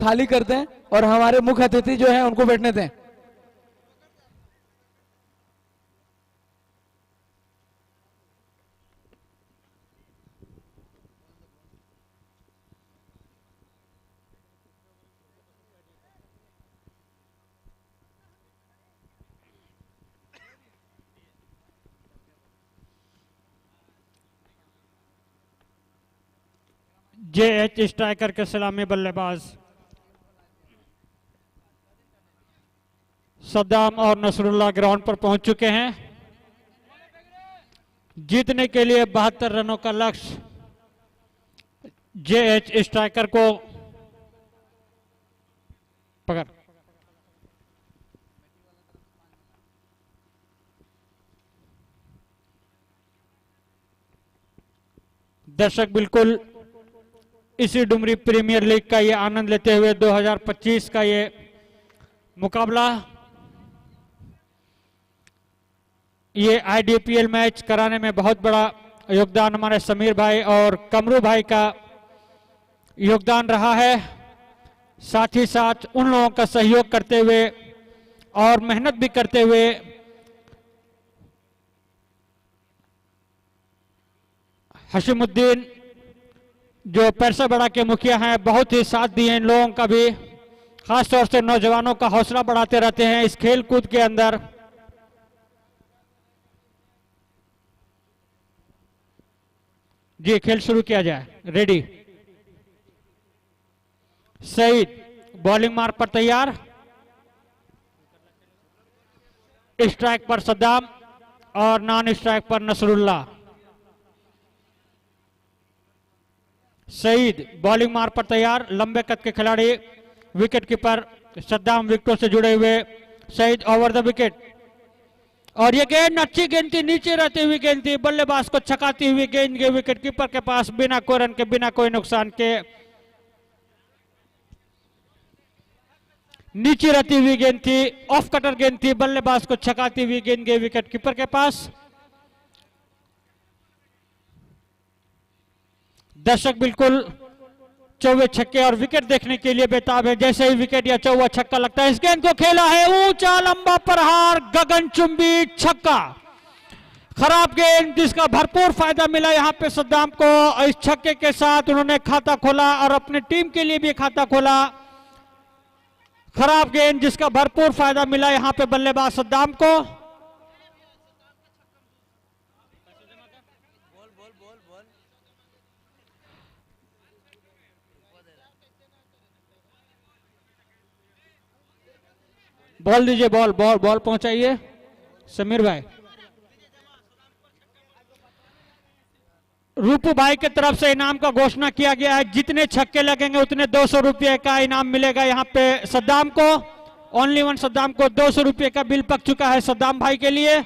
खाली कर दें और हमारे मुख्य अतिथि जो हैं उनको बैठने दें। JH स्ट्राइकर के सलामी बल्लेबाज सद्दाम और नसरुल्लाह ग्राउंड पर पहुंच चुके हैं। जीतने के लिए 72 रनों का लक्ष्य JH स्ट्राइकर को पकड़। दर्शक बिल्कुल इसी डुमरी प्रीमियर लीग का ये आनंद लेते हुए 2025 का ये मुकाबला, ये IDPL मैच कराने में बहुत बड़ा योगदान हमारे समीर भाई और कमरू भाई का योगदान रहा है। साथ ही साथ उन लोगों का सहयोग करते हुए और मेहनत भी करते हुए हशीमुद्दीन जो पैरसाबड़ा के मुखिया हैं, बहुत ही साथ दिए इन लोगों का भी, खासतौर से नौजवानों का हौसला बढ़ाते रहते हैं इस खेल कूद के अंदर। जी खेल शुरू किया जाए। रेडी। सईद बॉलिंग मार्क पर तैयार। स्ट्राइक पर सद्दाम और नॉन स्ट्राइक पर नसरुल्लाह। सईद बॉलिंग मार्क पर तैयार। लंबे कद के खिलाड़ी विकेट कीपर सद्दाम विकेटों से जुड़े हुए। सईद ओवर द विकेट और ये गेंद अच्छी गेंद थी, नीचे रहती हुई गेंद थी, बल्लेबाज को छकाती हुई गेंद के विकेट कीपर के पास बिना कोई रन के, बिना कोई नुकसान के। नीचे रहती हुई गेंद थी, ऑफ कटर गेंद थी, बल्लेबाज को छकाती हुई गेंद गई विकेट कीपर के पास। दर्शक बिल्कुल चौवे छक्के और विकेट देखने के लिए बेताब है। जैसे ही विकेट या चौवा छक्का लगता है, इस गेंद को खेला है ऊंचा लंबा प्रहार, गगनचुंबी छक्का। खराब गेंद जिसका भरपूर फायदा मिला यहां पे सद्दाम को। इस छक्के के साथ उन्होंने खाता खोला और अपनी टीम के लिए भी खाता खोला। खराब गेंद जिसका भरपूर फायदा मिला यहां पे बल्लेबाज सद्दाम को। बॉल दीजिए, बॉल बॉल बॉल पहुंचाइए समीर भाई। रूपू भाई की तरफ से इनाम का घोषणा किया गया है। जितने छक्के लगेंगे उतने 200 रुपये का इनाम मिलेगा यहाँ पे सद्दाम को। ओनली वन सद्दाम को 200 रुपये का बिल पक चुका है सद्दाम भाई के लिए।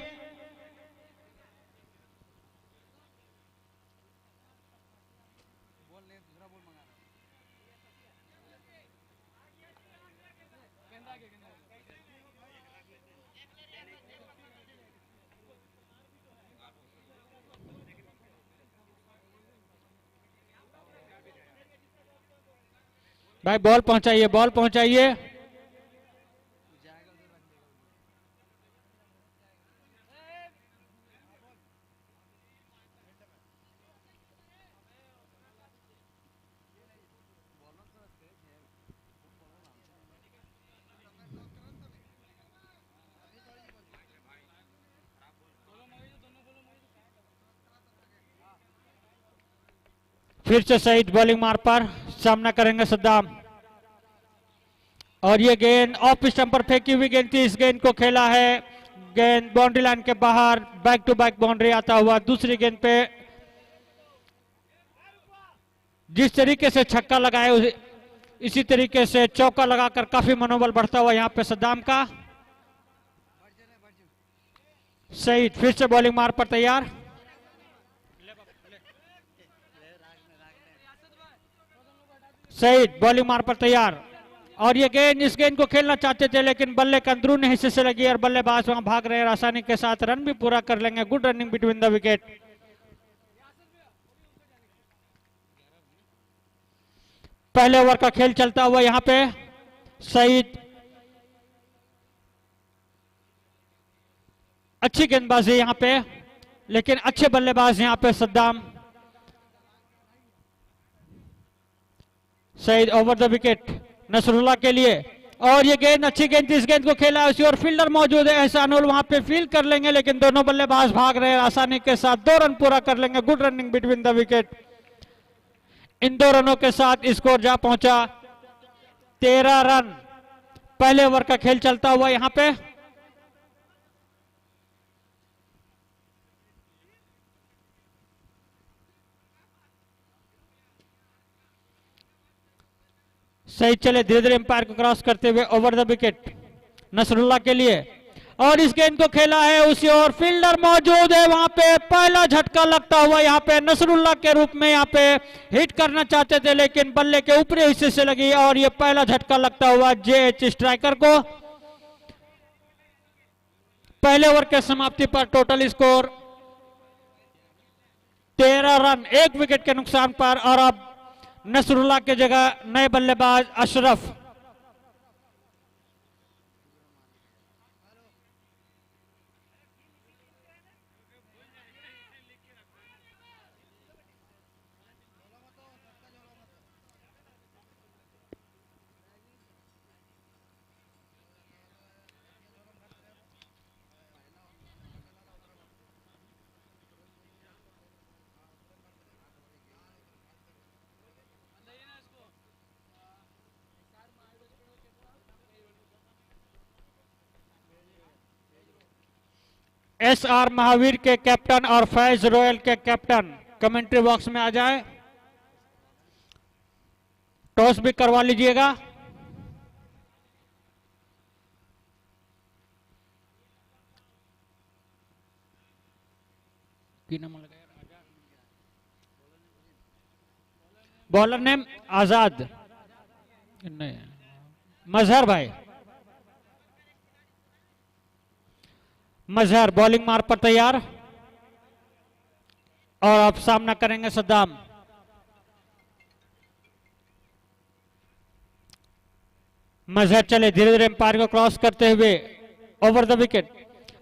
भाई बॉल पहुंचाइए, बॉल पहुंचाइए। फिर से सईद बॉलिंग मार पर सामना करेंगे सद्दाम और ये गेंद ऑफ स्टंप पर फेंकी हुई गेंद थी। इस गेंद को खेला है, गेंद बाउंड्री लाइन के बाहर, बैक टू बैक बाउंड्री आता हुआ। दूसरी गेंद पे जिस तरीके से छक्का लगाए इसी तरीके से चौका लगाकर काफी मनोबल बढ़ता हुआ यहां पे सद्दाम का। सईद फिर से बॉलिंग मार पर तैयार। सईद बॉलिंग मार पर तैयार और ये गेंद, इस गेंद को खेलना चाहते थे लेकिन बल्ले के अंदरूनी हिस्से से लगी और बल्लेबाज वहां भाग रहे हैं, आसानी के साथ रन भी पूरा कर लेंगे। Good running between the wicket. पहले ओवर का खेल चलता हुआ यहां पे सईद, अच्छी गेंदबाजी यहां पे, लेकिन अच्छे बल्लेबाज यहां पे Saddam. Saeed over the wicket Nasrullah के लिए, और ये गेंद अच्छी गेंद थी, इस गेंद को खेला है उसी और फील्डर मौजूद है एहसानुल, वहां पे फील्ड कर लेंगे, लेकिन दोनों बल्लेबाज भाग रहे हैं आसानी के साथ, 2 रन पूरा कर लेंगे। Good running between the wicket. इन 2 रनों के साथ स्कोर जा पहुंचा 13 रन। पहले ओवर का खेल चलता हुआ यहां पे सही चले धीरे धीरे एम्पायर को क्रॉस करते हुए ओवर द विकेट नसरुल्लाह के लिए, और इस गेंद को खेला है उसी और फील्डर मौजूद है वहां पे। पहला झटका लगता हुआ यहां पे नसरुल्लाह के रूप में यहां पे हिट करना चाहते थे, लेकिन बल्ले के ऊपरी हिस्से से लगी, और ये पहला झटका लगता हुआ जेएच स्ट्राइकर को। पहले ओवर के समाप्ति पर टोटल स्कोर 13 रन 1 विकेट के नुकसान पर, और अब नसरुल्लाह के जगह नए बल्लेबाज अशरफ। एसआर महावीर के कैप्टन और फैज रॉयल के कैप्टन कमेंट्री बॉक्स में आ जाए, टॉस भी करवा लीजिएगा। बॉलर नेम आजाद, नहीं मजहर भाई, मजहर बॉलिंग मार पर तैयार, और अब सामना करेंगे सद्दाम। मजहर चले धीरे धीरे एम्पायर को क्रॉस करते हुए ओवर द विकेट,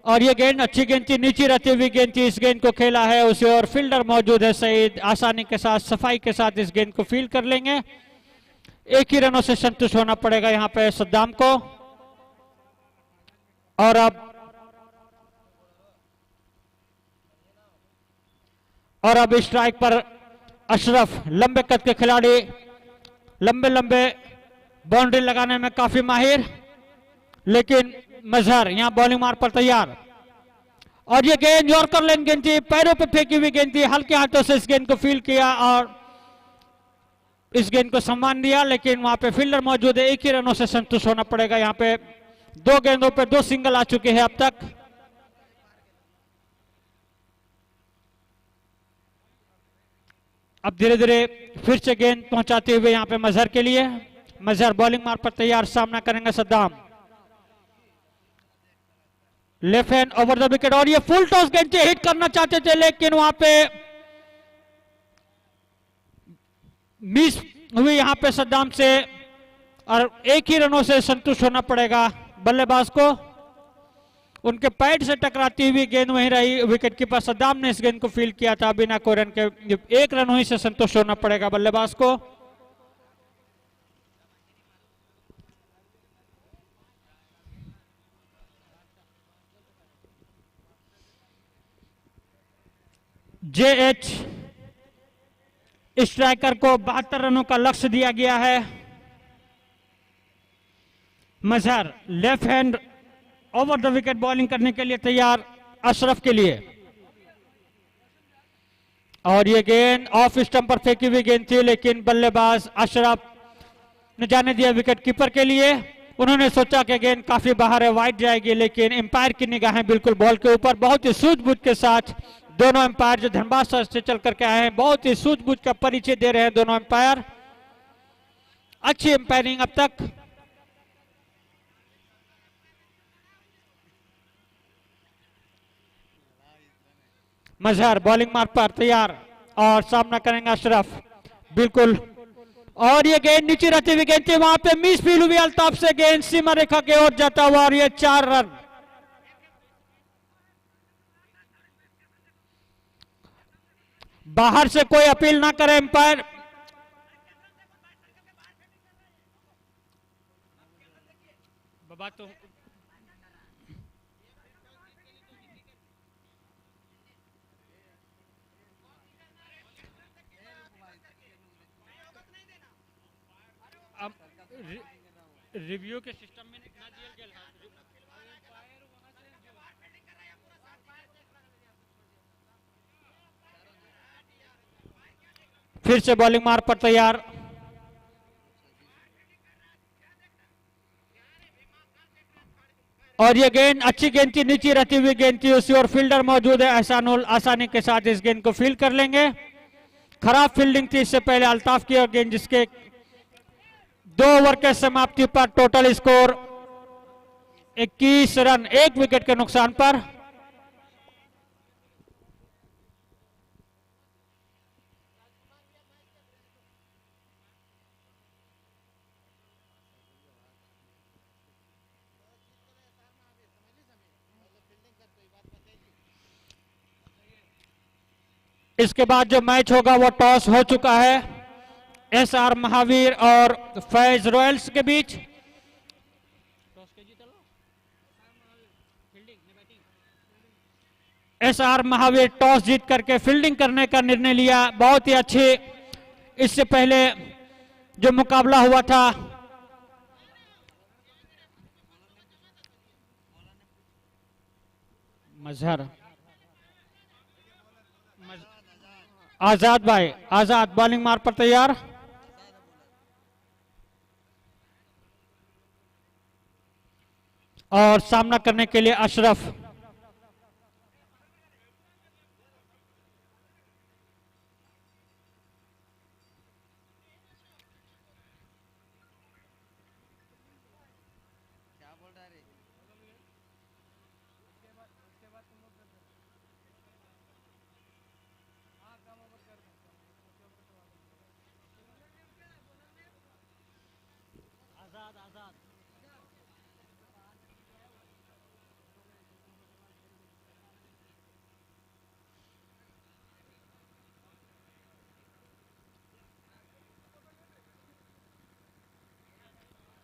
और ये गेंद अच्छी गेंद थी, नीचे रहती हुई गेंद थी, इस गेंद को खेला है उसे और फील्डर मौजूद है सईद, आसानी के साथ सफाई के साथ इस गेंद को फील्ड कर लेंगे। 1 ही रनों से संतुष्ट होना पड़ेगा यहां पे सद्दाम को। और अब स्ट्राइक पर अशरफ, लंबे कद के खिलाड़ी, लंबे लंबे बाउंड्री लगाने में काफी माहिर, लेकिन मजहर यहां बॉलिंग मार पर तैयार, और ये गेंद यॉर्कर लेन गेंद थी, पैरों पे फेंकी हुई गेंद थी, हल्के हाथों से इस गेंद को फील्ड किया और इस गेंद को सम्मान दिया, लेकिन वहां पे फील्डर मौजूद है। 1 ही रनों से संतुष्ट होना पड़ेगा यहां पे। 2 गेंदों पे 2 सिंगल आ चुके हैं अब तक। अब धीरे धीरे फिर से गेंद पहुंचाते हुए यहां पे मजहर के लिए, मजहर बॉलिंग मार पर तैयार, सामना करेंगे Saddam. Left hand over the wicket, और ये फुल टॉस गेंद से हिट करना चाहते थे, लेकिन वहां पे मिस हुई यहां पे सद्दाम से, और 1 ही रनों से संतुष्ट होना पड़ेगा बल्लेबाज को। उनके पैड से टकराती हुई गेंद वहीं रही, विकेट कीपर सद्दाम ने इस गेंद को फील्ड किया था बिना कोई रन के। 1 रन वहीं से संतुष्ट होना पड़ेगा बल्लेबाज को। जेएच स्ट्राइकर को 72 रनों का लक्ष्य दिया गया है। Mazhar left hand over the wicket bowling करने के लिए तैयार अशरफ के लिए, और ये गेंद ऑफ स्टंप पर फेंकी हुई गेंद थी, लेकिन बल्लेबाज अशरफ ने जाने दिया विकेट कीपर के लिए। उन्होंने सोचा कि गेंद काफी बाहर है, वाइड जाएगी, लेकिन एम्पायर की निगाहें बिल्कुल बॉल के ऊपर। बहुत ही सूझबूझ के साथ दोनों एम्पायर जो धनबाद शहर से चल करके आए हैं, बहुत ही सूझबूझ का परिचय दे रहे हैं दोनों एम्पायर। अच्छी एम्पायरिंग अब तक। मजहर बॉलिंग मार पर तैयार और सामना करेंगे अशरफ। बिल्कुल और ये गेंद नीचे रहती हुई गेंद थी, वहां पे मिस फील हुई अल्ताफ से, गेंद सीमा रेखा की ओर जाता हुआ और ये 4 रन। बाहर से कोई अपील ना करे एम्पायर। बाबा तो अब रिव्यू के सिस्टम में ना दिया गया है। फिर से बॉलिंग मार पर तैयार। और ये गेंद अच्छी गेंद थी, नीचे रहती हुई गेंद थी, उसी और फील्डर मौजूद है एहसानुल, आसानी के साथ इस गेंद को फील्ड कर लेंगे। खराब फील्डिंग थी इससे पहले अल्ताफ की, और गेंद जिसके 2 ओवर के समाप्ति पर टोटल स्कोर 21 रन, 1 विकेट के नुकसान पर। इसके बाद जो मैच होगा वो टॉस हो चुका है एसआर महावीर और फैज रॉयल्स के बीच। एसआर महावीर टॉस जीत करके फील्डिंग करने का निर्णय लिया, बहुत ही अच्छे। इससे पहले जो मुकाबला हुआ था मजहर आजाद भाई, आजाद बॉलिंग मार पर तैयार। और सामना करने के लिए अशरफ।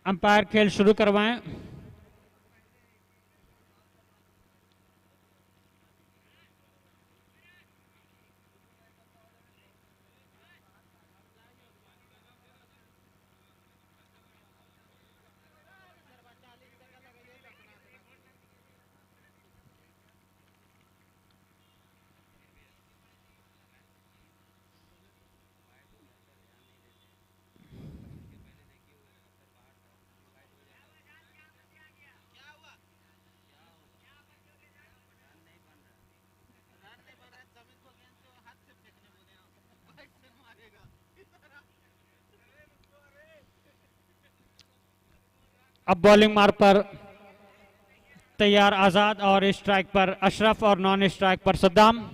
अंपायर खेल शुरू करवाएं। अब बॉलिंग मार पर तैयार आजाद और स्ट्राइक पर अशरफ और नॉन स्ट्राइक पर सद्दाम।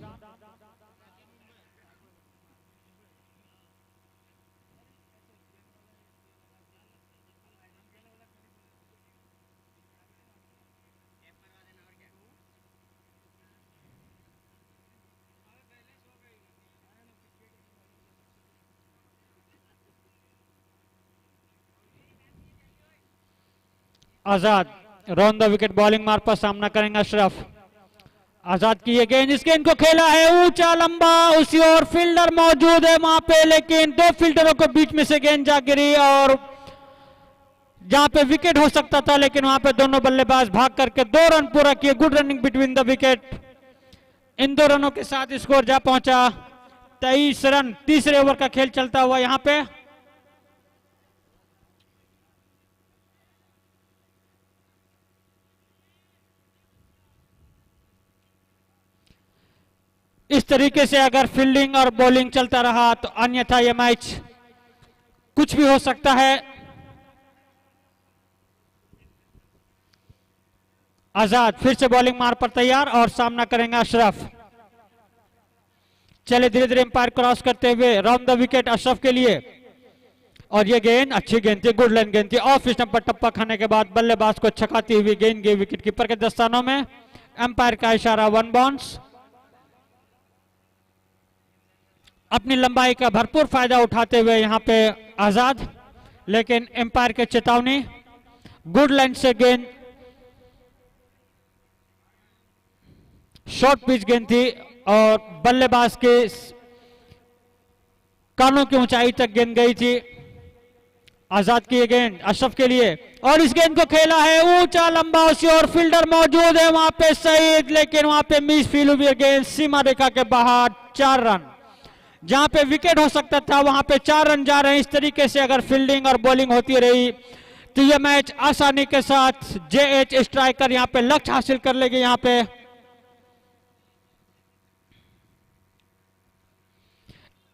आजाद रॉन द विकेट बॉलिंग मार पर सामना करेंगे अशरफ। आजाद की ये गेंद, इस गेंद को खेला है ऊंचा लंबा, उसी और फील्डर मौजूद है वहां पे, लेकिन 2 फील्डरों के बीच में से गेंद जा गिरी और जहां पे विकेट हो सकता था, लेकिन वहां पे दोनों बल्लेबाज भाग करके 2 रन पूरा किए। Good running between the wicket. इन 2 रनों के साथ स्कोर जा पहुंचा 23 रन। तीसरे ओवर का खेल चलता हुआ यहां पे इस तरीके से अगर फील्डिंग और बॉलिंग चलता रहा तो अन्यथा यह मैच कुछ भी हो सकता है। आजाद फिर से बॉलिंग मार पर तैयार और सामना करेंगे अशरफ। चले धीरे धीरे एम्पायर क्रॉस करते हुए राउंड द विकेट अशरफ के लिए। और ये गेंद अच्छी गेंद थी, गुड लाइन गेंद थी। ऑफ स्टंप पर टप्पा खाने के बाद बल्लेबाज को छकाती हुई गेंद गई विकेट कीपर के दस्तानों में। एम्पायर का इशारा, 1 बाउंस। अपनी लंबाई का भरपूर फायदा उठाते हुए यहां पे आजाद, लेकिन एम्पायर के चेतावनी, गुड लाइन से गेंद, शॉर्ट पिच गेंद थी और बल्लेबाज के कानों की ऊंचाई तक गेंद गई थी। आजाद की गेंद अशरफ के लिए, और इस गेंद को खेला है ऊंचा लंबा और फील्डर मौजूद है वहां पे सईद, लेकिन वहां पे मिस फील्ड हुई गेंद सीमा रेखा के बाहर। 4 रन, जहां पे विकेट हो सकता था वहां पे 4 रन जा रहे हैं। इस तरीके से अगर फील्डिंग और बॉलिंग होती रही तो यह मैच आसानी के साथ जेएच स्ट्राइकर यहां पे लक्ष्य हासिल कर लेगी। यहां पे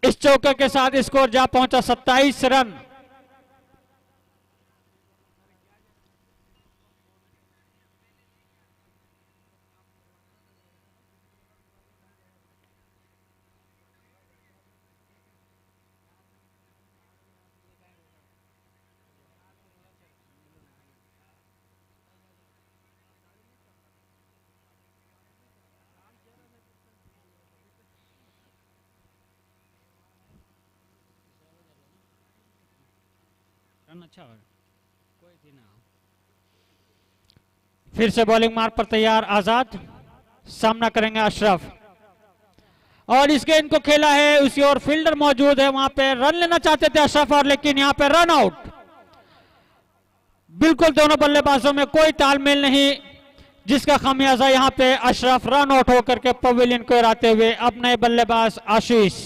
इस चौके के साथ स्कोर जा पहुंचा 27 रन। अच्छा कोई थी ना। फिर से बॉलिंग मार्ग पर तैयार आजाद, सामना करेंगे अशरफ, और इस गेंद को खेला है उसी और फील्डर मौजूद है वहां पे। रन लेना चाहते थे अशरफ और, लेकिन यहां पे रन आउट। बिल्कुल दोनों बल्लेबाजों में कोई तालमेल नहीं, जिसका खामियाजा यहां पे अशरफ रन आउट होकर के पवेलियन को हराते हुए। अब नए बल्लेबाज आशीष।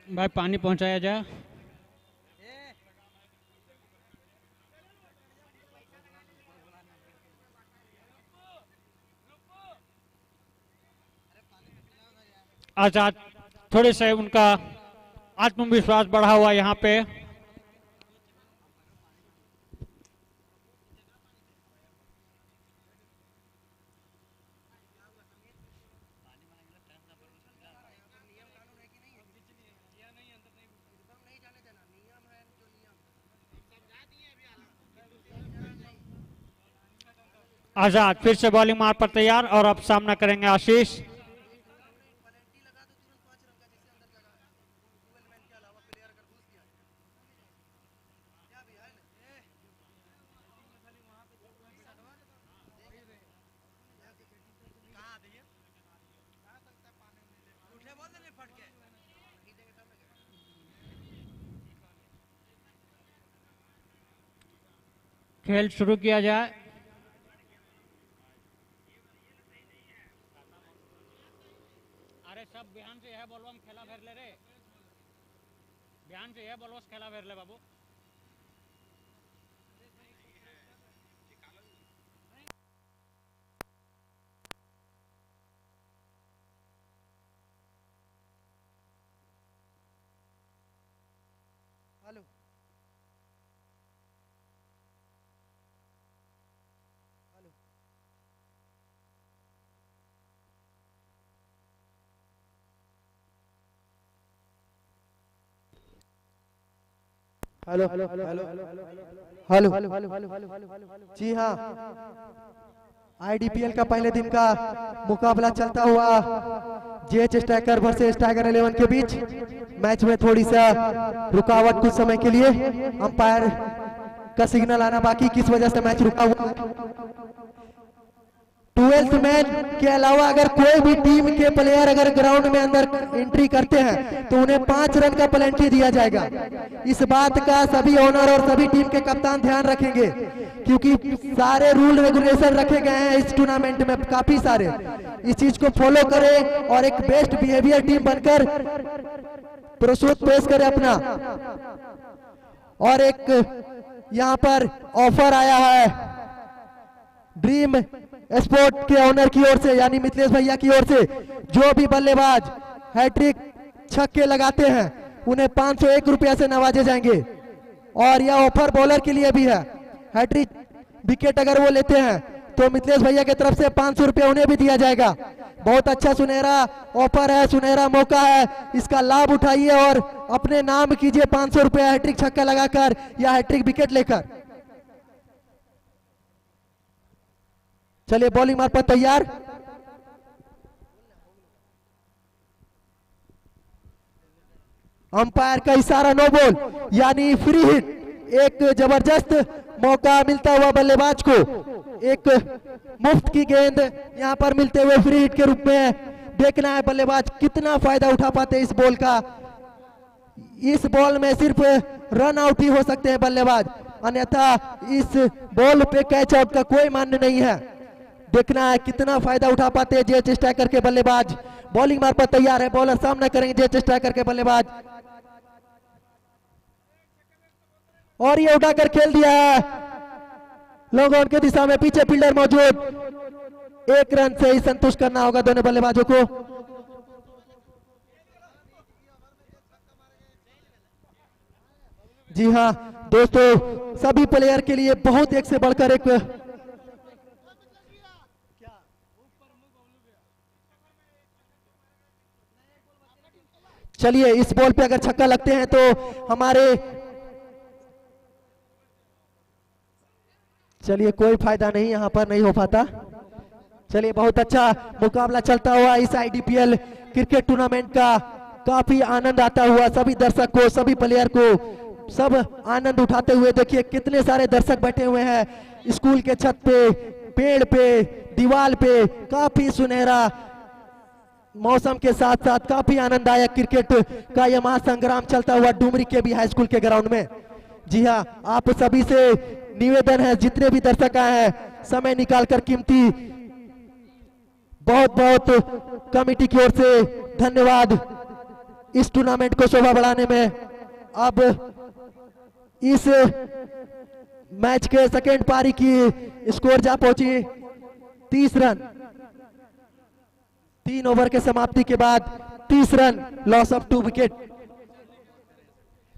भाई पानी पहुंचाया जाए। आजाद थोड़े से उनका आत्मविश्वास बढ़ा हुआ यहां पे। आजाद फिर से बॉलिंग मार पर तैयार, और अब सामना करेंगे आशीष। खेल शुरू किया जाए। अरे सब ध्यान से है बोलवा खेला फेर ले रे, ध्यान से है बोलवा खेला फेर ले बाबू। Hello hello hello hello hello जी हाँ, आईडीपीएल का पहले दिन का मुकाबला चलता हुआ जेएच स्ट्राइकर वर्सेस टाइगर 11 के बीच। मैच में थोड़ी सा रुकावट कुछ समय के लिए, अंपायर का सिग्नल आना बाकी, किस वजह से मैच रुका हुआ। 2 12th मैन के अलावा अगर कोई भी टीम के प्लेयर अगर ग्राउंड में अंदर एंट्री करते हैं तो उन्हें 5 रन का पेनल्टी दिया जाएगा। इस बात का सभी ओनर और सभी टीम के कप्तान ध्यान रखेंगे, क्योंकि सारे रूल रेगुलेशन रखे गए हैं इस टूर्नामेंट में, काफी सारे। इस चीज को फॉलो करें और एक बेस्ट बिहेवियर टीम बनकर प्रस्तुत पेश करें अपना। और एक यहाँ पर ऑफर आया है ड्रीम स्पोर्ट के ओनर की ओर से, यानी मिथिलेश भैया की ओर से, जो भी बल्लेबाज हैट्रिक छक्के लगाते हैं उन्हें 501 रुपया से नवाजे जाएंगे। और यह ऑफर बॉलर के लिए भी है। हैट्रिक विकेट अगर वो लेते हैं तो मिथिलेश भैया की तरफ से 500 रुपया उन्हें भी दिया जाएगा। बहुत अच्छा सुनहरा ऑफर है, सुनहरा मौका है, इसका लाभ उठाइए और अपने नाम कीजिए 500 रुपया हैट्रिक छक्का लगाकर या हैट्रिक विकेट लेकर। चलिए बॉलिंग मार्ग पर तैयार। अंपायर का इशारा नो बॉल, यानी फ्री हिट। एक जबरदस्त मौका मिलता हुआ बल्लेबाज को, एक मुफ्त की गेंद यहां पर मिलते हुए फ्री हिट के रूप में। देखना है बल्लेबाज कितना फायदा उठा पाते इस बॉल का। इस बॉल में सिर्फ रन आउट ही हो सकते हैं बल्लेबाज, अन्यथा इस बॉल पे कैच आउट का कोई मान्य नहीं है। देखना है कितना फायदा उठा पाते हैं जेएच स्ट्राइकर के बल्लेबाज। बॉलिंग मार पर तैयार है, बॉलर सामना करेंगे जेएच स्ट्राइकर के बल्लेबाज। और ये उठाकर खेल दिया है लॉन्ग ऑन के दिशा में, पीछे फील्डर मौजूद। 1 रन से ही संतुष्ट करना होगा दोनों बल्लेबाजों को। जी हाँ दोस्तों, सभी प्लेयर के लिए बहुत एक से बढ़कर एक चलिए इस बॉल पे अगर छक्का लगते हैं तो हमारे, चलिए कोई फायदा नहीं, यहां पर नहीं हो पाता। चलिए बहुत अच्छा मुकाबला चलता हुआ इस आईडीपीएल क्रिकेट टूर्नामेंट का। काफी आनंद आता हुआ सभी दर्शक को, सभी प्लेयर को, सब आनंद उठाते हुए। देखिए कितने सारे दर्शक बैठे हुए हैं स्कूल के छत पे, पेड़ पे, दीवार पे। काफी सुनहरा मौसम के साथ साथ काफी आनंददायक क्रिकेट का यह महासंग्राम चलता हुआ डुमरी के भी हाई स्कूल के ग्राउंड में। जी हाँ, आप सभी से निवेदन है, जितने भी दर्शक आए हैं समय निकालकर कीमती, बहुत बहुत कमेटी की ओर से धन्यवाद इस टूर्नामेंट को शोभा बढ़ाने में। अब इस मैच के सेकेंड पारी की स्कोर जा पहुंची 30 रन। 3 ओवर के समाप्ति के बाद 30 रन, लॉस ऑफ 2 विकेट।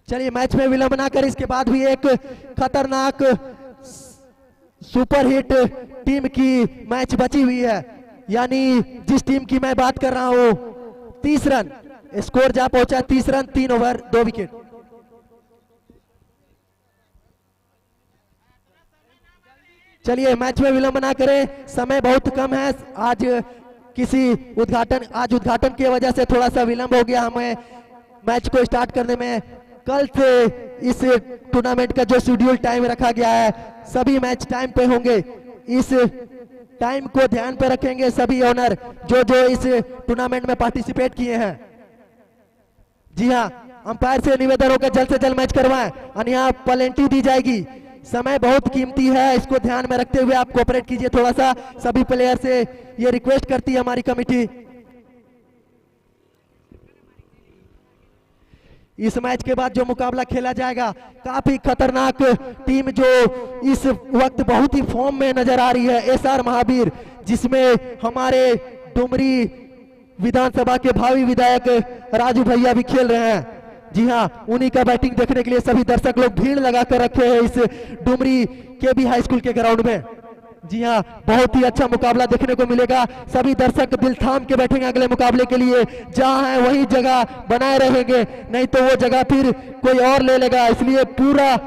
चलिए मैच में विलंब ना कर, इसके बाद भी एक खतरनाक सुपर हिट टीम की मैच बची हुई है, यानी जिस टीम की मैं बात कर रहा हूं। 30 रन स्कोर जा पहुंचा, 30 रन 3 ओवर 2 विकेट। चलिए मैच में विलंब ना करें, समय बहुत कम है। आज उद्घाटन की वजह से थोड़ा सा विलंब हो गया हमें मैच को स्टार्ट करने में। कल से इस टूर्नामेंट का जो शेड्यूल टाइम रखा गया है, सभी मैच टाइम पे होंगे। इस टाइम को ध्यान पे रखेंगे सभी ओनर जो जो इस टूर्नामेंट में पार्टिसिपेट किए हैं। जी हाँ, अंपायर से निवेदन होकर जल्द से जल्द मैच करवाएं, और यहाँ पेनल्टी दी जाएगी। समय बहुत कीमती है, इसको ध्यान में रखते हुए आप कोऑपरेट कीजिए थोड़ा सा। सभी प्लेयर से ये रिक्वेस्ट करती है हमारी कमेटी। इस मैच के बाद जो मुकाबला खेला जाएगा, काफी खतरनाक टीम जो इस वक्त बहुत ही फॉर्म में नजर आ रही है, एसआर महावीर, जिसमें हमारे डुमरी विधानसभा के भावी विधायक राजू भैया भी खेल रहे हैं। जी हाँ, उन्हीं का बैटिंग देखने के लिए सभी दर्शक लोग भीड़ लगाकर रखे हैं इस डुमरी के भी हाई स्कूल के ग्राउंड में। जी हाँ, बहुत ही अच्छा मुकाबला देखने को मिलेगा। सभी दर्शक दिल थाम के बैठेंगे अगले मुकाबले के लिए। जहां है वही जगह बनाए रहेंगे, नहीं तो वो जगह फिर कोई और ले लेगा। इसलिए पूरा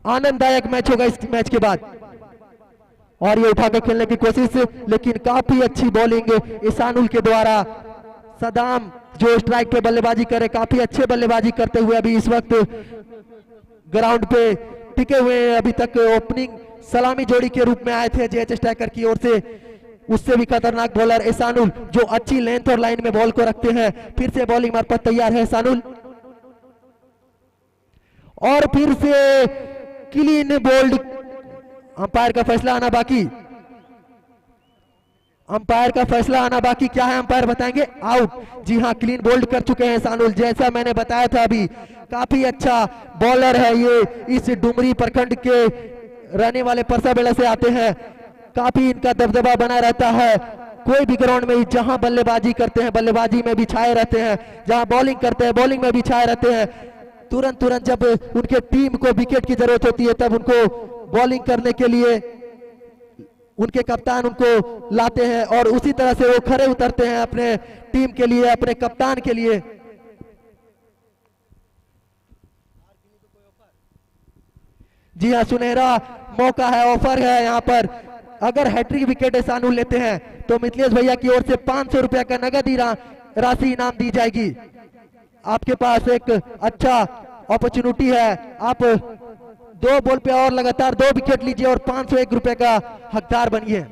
आनंददायक मैच होगा इस मैच के बाद। और ये उठाकर खेलने की कोशिश, लेकिन काफी अच्छी बॉलिंग ईसानुल के द्वारा। सदाम जो स्ट्राइक पे बल्लेबाजी करे, काफी अच्छे बल्लेबाजी करते हुए अभी इस वक्त ग्राउंड पे टिके हुए हैं। अभी तक ओपनिंग सलामी जोड़ी के रूप में आए थे जेएच स्ट्राइकर की ओर से, उससे भी खतरनाक बॉलर एहसानुल जो अच्छी लेंथ और लाइन में बॉल को रखते हैं। फिर से बॉलिंग मार्फत तैयार है एहसानुल और फिर से क्लीन बोल्ड। अंपायर का फैसला आना बाकी, अंपायर का फैसला आना बाकी। क्या है अंपायर बताएंगे? आउट। जी हाँ, क्लीन बोल्ड कर चुके हैं सानुल। जैसा मैंने बताया था अभी, काफी अच्छा बॉलर है ये, इस डुमरी प्रखंड के रहने वाले परसाबेड़ा से आते हैं। काफी इनका दबदबा बना रहता है, कोई भी ग्राउंड में जहां बल्लेबाजी करते हैं बल्लेबाजी में भी छाए रहते हैं, जहां बॉलिंग करते हैं बॉलिंग में भी छाए रहते हैं। तुरंत जब उनके टीम को विकेट की जरूरत होती है तब उनको बॉलिंग करने के लिए उनके कप्तान उनको लाते हैं और उसी तरह से वो खड़े उतरते हैं अपने टीम के लिए, अपने कप्तान के लिए। जी हाँ, सुनहरा मौका है, ऑफर है यहाँ पर। अगर हैट्रिक विकेट एहसानुल लेते हैं तो मिथिलेश भैया की ओर से 500 रुपया का नगद ही राशि इनाम दी जाएगी। आपके पास एक अच्छा अपॉर्चुनिटी है, आप 2 बॉल पे और लगातार 2 विकेट लीजिए और 501 रुपए का हकदार बनिए।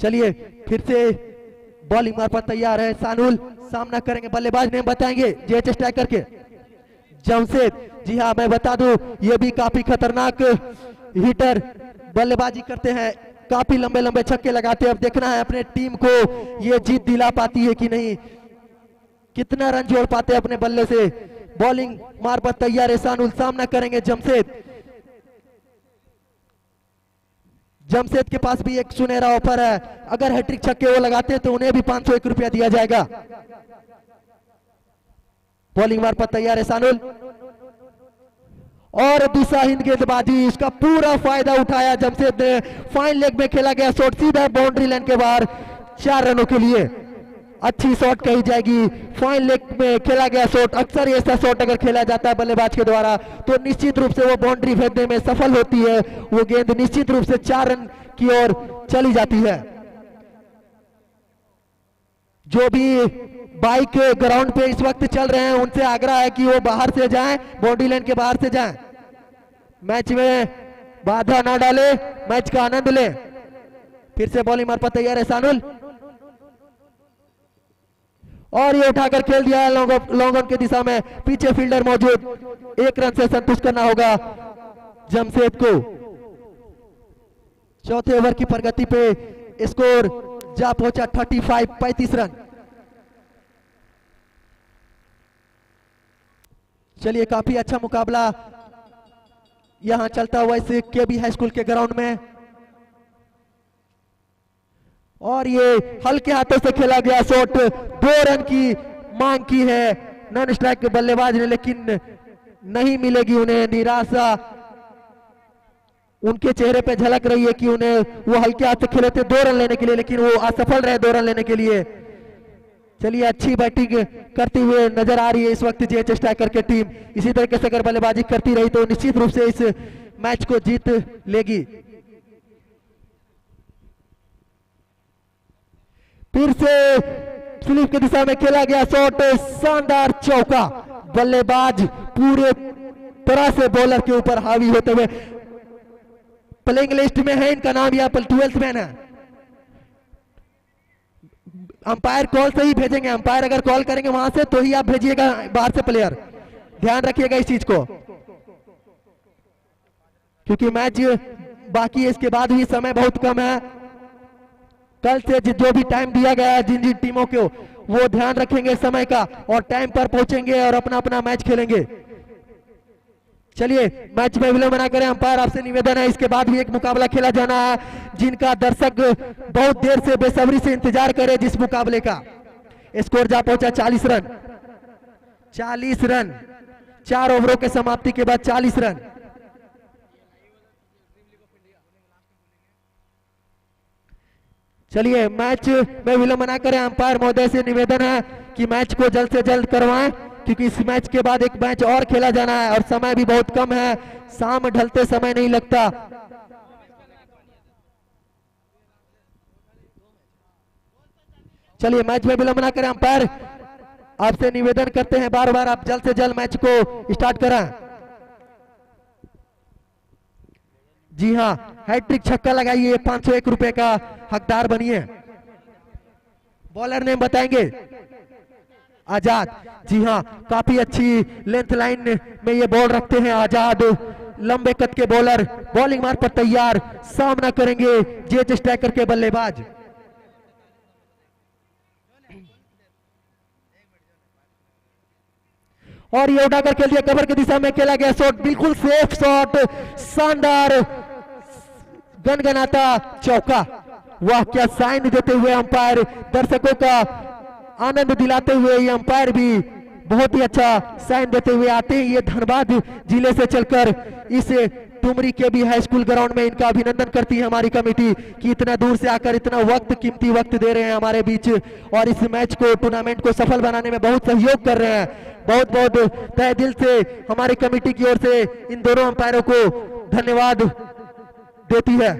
चलिए फिर से बॉलिंग मार्फत तैयार है सानुल, सामना करेंगे। बल्लेबाज नेम बताएंगे जेएच स्ट्राइकर के जमशेद। जी हाँ, मैं बता दूं ये भी काफी खतरनाक हिटर बल्लेबाजी करते हैं, काफी लंबे लंबे छक्के लगाते हैं। अब देखना है अपने टीम को ये जीत दिला पाती है कि नहीं, कितना रन जोड़ पाते हैं अपने बल्ले से। बॉलिंग मार्फत तैयार है सानुल, सामना करेंगे जमशेद। जमशेद के पास भी एक सुनहरा ऑफर है, अगर हैट्रिक छक्के वो लगाते हैं तो उन्हें भी 501 रुपया दिया जाएगा। बॉलिंग मार्फत तैयार है सानुल और दिशाहीन गेंदबाजी, इसका पूरा फायदा उठाया जमशेद ने। फाइन लेग में खेला गया शॉट सीधा बाउंड्री लाइन के बाहर 4 रनों के लिए। अच्छी शॉट कही जाएगी, फाइन लेग में खेला गया शॉट। अक्सर ऐसा शॉट अगर खेला जाता है बल्लेबाज के द्वारा तो निश्चित रूप से वो बाउंड्री भेजने में सफल होती है, वो गेंद निश्चित रूप से 4 रन की ओर चली जाती है। जो भी बाइक ग्राउंड पे इस वक्त चल रहे हैं उनसे आग्रह है कि वो बाहर से जाएं, बाउंड्री लाइन के बाहर से जाएं, मैच में बाधा ना डाले, मैच का आनंद ले। फिर से बॉलिंग मार्फत तैयार है सानुल और ये उठाकर खेल दिया है लॉन्ग ऑन के दिशा में। पीछे फील्डर मौजूद, 1 रन से संतुष्ट करना होगा जमशेद को। चौथे ओवर की प्रगति पे स्कोर जा पहुंचा 35 रन। चलिए काफी अच्छा मुकाबला यहां चलता हुआ इस केबी हाई स्कूल के ग्राउंड में और ये हल्के हाथों से खेला गया शॉट, 2 रन की मांग की है नॉन स्ट्राइक बल्लेबाज ने, लेकिन नहीं मिलेगी उन्हें। निराशा उनके चेहरे पे झलक रही है कि उन्हें वो हल्के हाथ से खेले थे 2 रन लेने के लिए, लेकिन वो असफल रहे 2 रन लेने के लिए। चलिए अच्छी बैटिंग करती हुए नजर आ रही है इस वक्त जेएच स्ट्राइकर की टीम। इसी तरीके से अगर बल्लेबाजी करती रही तो निश्चित रूप से इस मैच को जीत लेगी। फिर से स्लिप की दिशा में खेला गया शॉट, शानदार चौका। बल्लेबाज पूरे तरह से बॉलर के ऊपर हावी होते हुए, प्लेइंग लिस्ट में है इनका नाम, यहाँ पर 12th मैन है। अंपायर कॉल से ही भेजेंगे, अंपायर अगर कॉल करेंगे वहां से तो ही आप भेजिएगा बाहर से प्लेयर, ध्यान रखिएगा इस चीज को, क्योंकि मैच बाकी है, इसके बाद भी समय बहुत कम है। कल से जो भी टाइम दिया गया है जिन जिन टीमों को, वो ध्यान रखेंगे समय का और टाइम पर पहुंचेंगे और अपना अपना मैच खेलेंगे। चलिए मैच में विलंब ना करें, अंपायर आपसे निवेदन है, इसके बाद भी एक मुकाबला खेला जाना है जिनका दर्शक बहुत देर से बेसब्री से इंतजार करे, जिस मुकाबले का स्कोर जा पहुंचा 40 रन। 40 रन 4 ओवरों के समाप्ति के बाद 40 रन। चलिए मैच में विलंब ना करें, अंपायर महोदय से निवेदन है कि मैच को जल्द से जल्द करवाएं, क्योंकि इस मैच के बाद एक मैच और खेला जाना है और समय भी बहुत कम है, शाम ढलते समय नहीं लगता। चलिए मैच में विलंब ना करें, अंपायर आपसे निवेदन करते हैं बार बार आप जल्द से जल्द मैच को स्टार्ट कराएं। जी हाँ, हैट्रिक छक्का लगाइए, 501 रुपए का हकदार बनिए। बॉलर नेम बताएंगे? आजाद। जी हाँ, काफी अच्छी लेंथ लाइन में ये बॉल रखते हैं आजाद। लंबे कद के बॉलर, बॉलिंग मार पर तैयार, सामना करेंगे जेएच स्ट्राइकर के बल्लेबाज। और ये उठाकर खेल दिया, कवर की दिशा में खेला गया शॉट, बिल्कुल सेफ शॉट, शानदार गनगनाता चौका। वाह, क्या साइन देते हुए अंपायर, दर्शकों का आनंद दिलाते हुए ये अंपायर भी बहुत ही अच्छा साइन देते हुए आते हैं। ये धनबाद जिले से चलकर इस टुमरी के भी हाई स्कूल ग्राउंड में इनका अभिनंदन करती है हमारी कमेटी कि इतना दूर से आकर इतना वक्त, कीमती वक्त दे रहे हैं हमारे बीच और इस मैच को, टूर्नामेंट को सफल बनाने में बहुत सहयोग कर रहे हैं। बहुत बहुत तहे दिल से हमारी कमेटी की ओर से इन दोनों अंपायरों को धन्यवाद देती है।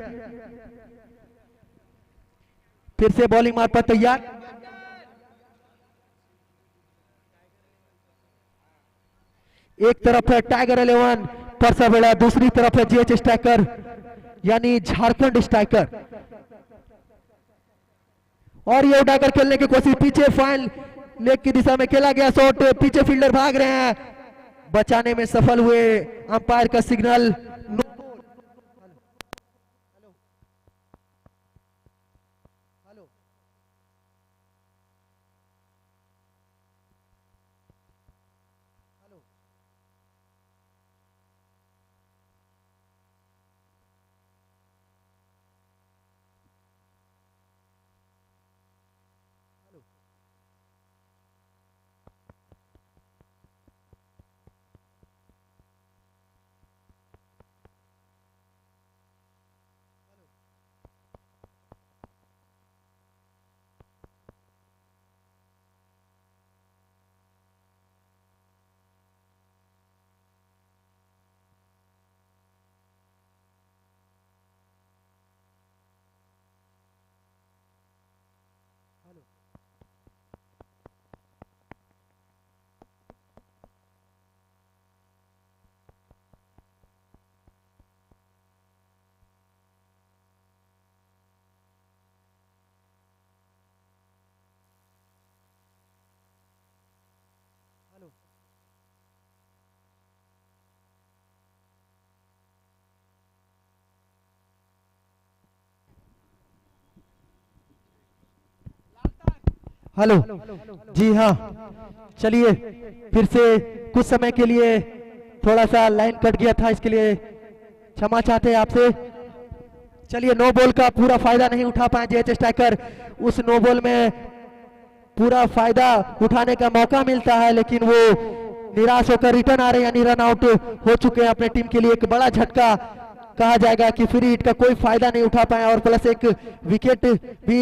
फिर से बॉलिंग मार पर तैयार, एक तरफ है टाइगर 11 परसावेड़ा, दूसरी तरफ है जेएच स्ट्राइकर यानी झारखंड स्ट्राइकर। और ये उठाकर खेलने की कोशिश, पीछे फाइन लेग की दिशा में खेला गया शॉट, पीछे फील्डर भाग रहे हैं, बचाने में सफल हुए, अंपायर का सिग्नल। हेलो, जी हाँ, चलिए फिर से कुछ समय के लिए थोड़ा सा लाइन कट गया था, इसके लिए क्षमा चाहते हैं आपसे। चलिए, नो बॉल का पूरा फायदा नहीं उठा पाए जेएच स्ट्राइकर, उस नो बॉल में पूरा फायदा उठाने का मौका मिलता है लेकिन वो निराश होकर रिटर्न आ रहे हैं यानी रन आउट हो चुके हैं। अपने टीम के लिए एक बड़ा झटका कहा जाएगा कि फ्री हिट का कोई फायदा नहीं उठा पाए और प्लस एक विकेट भी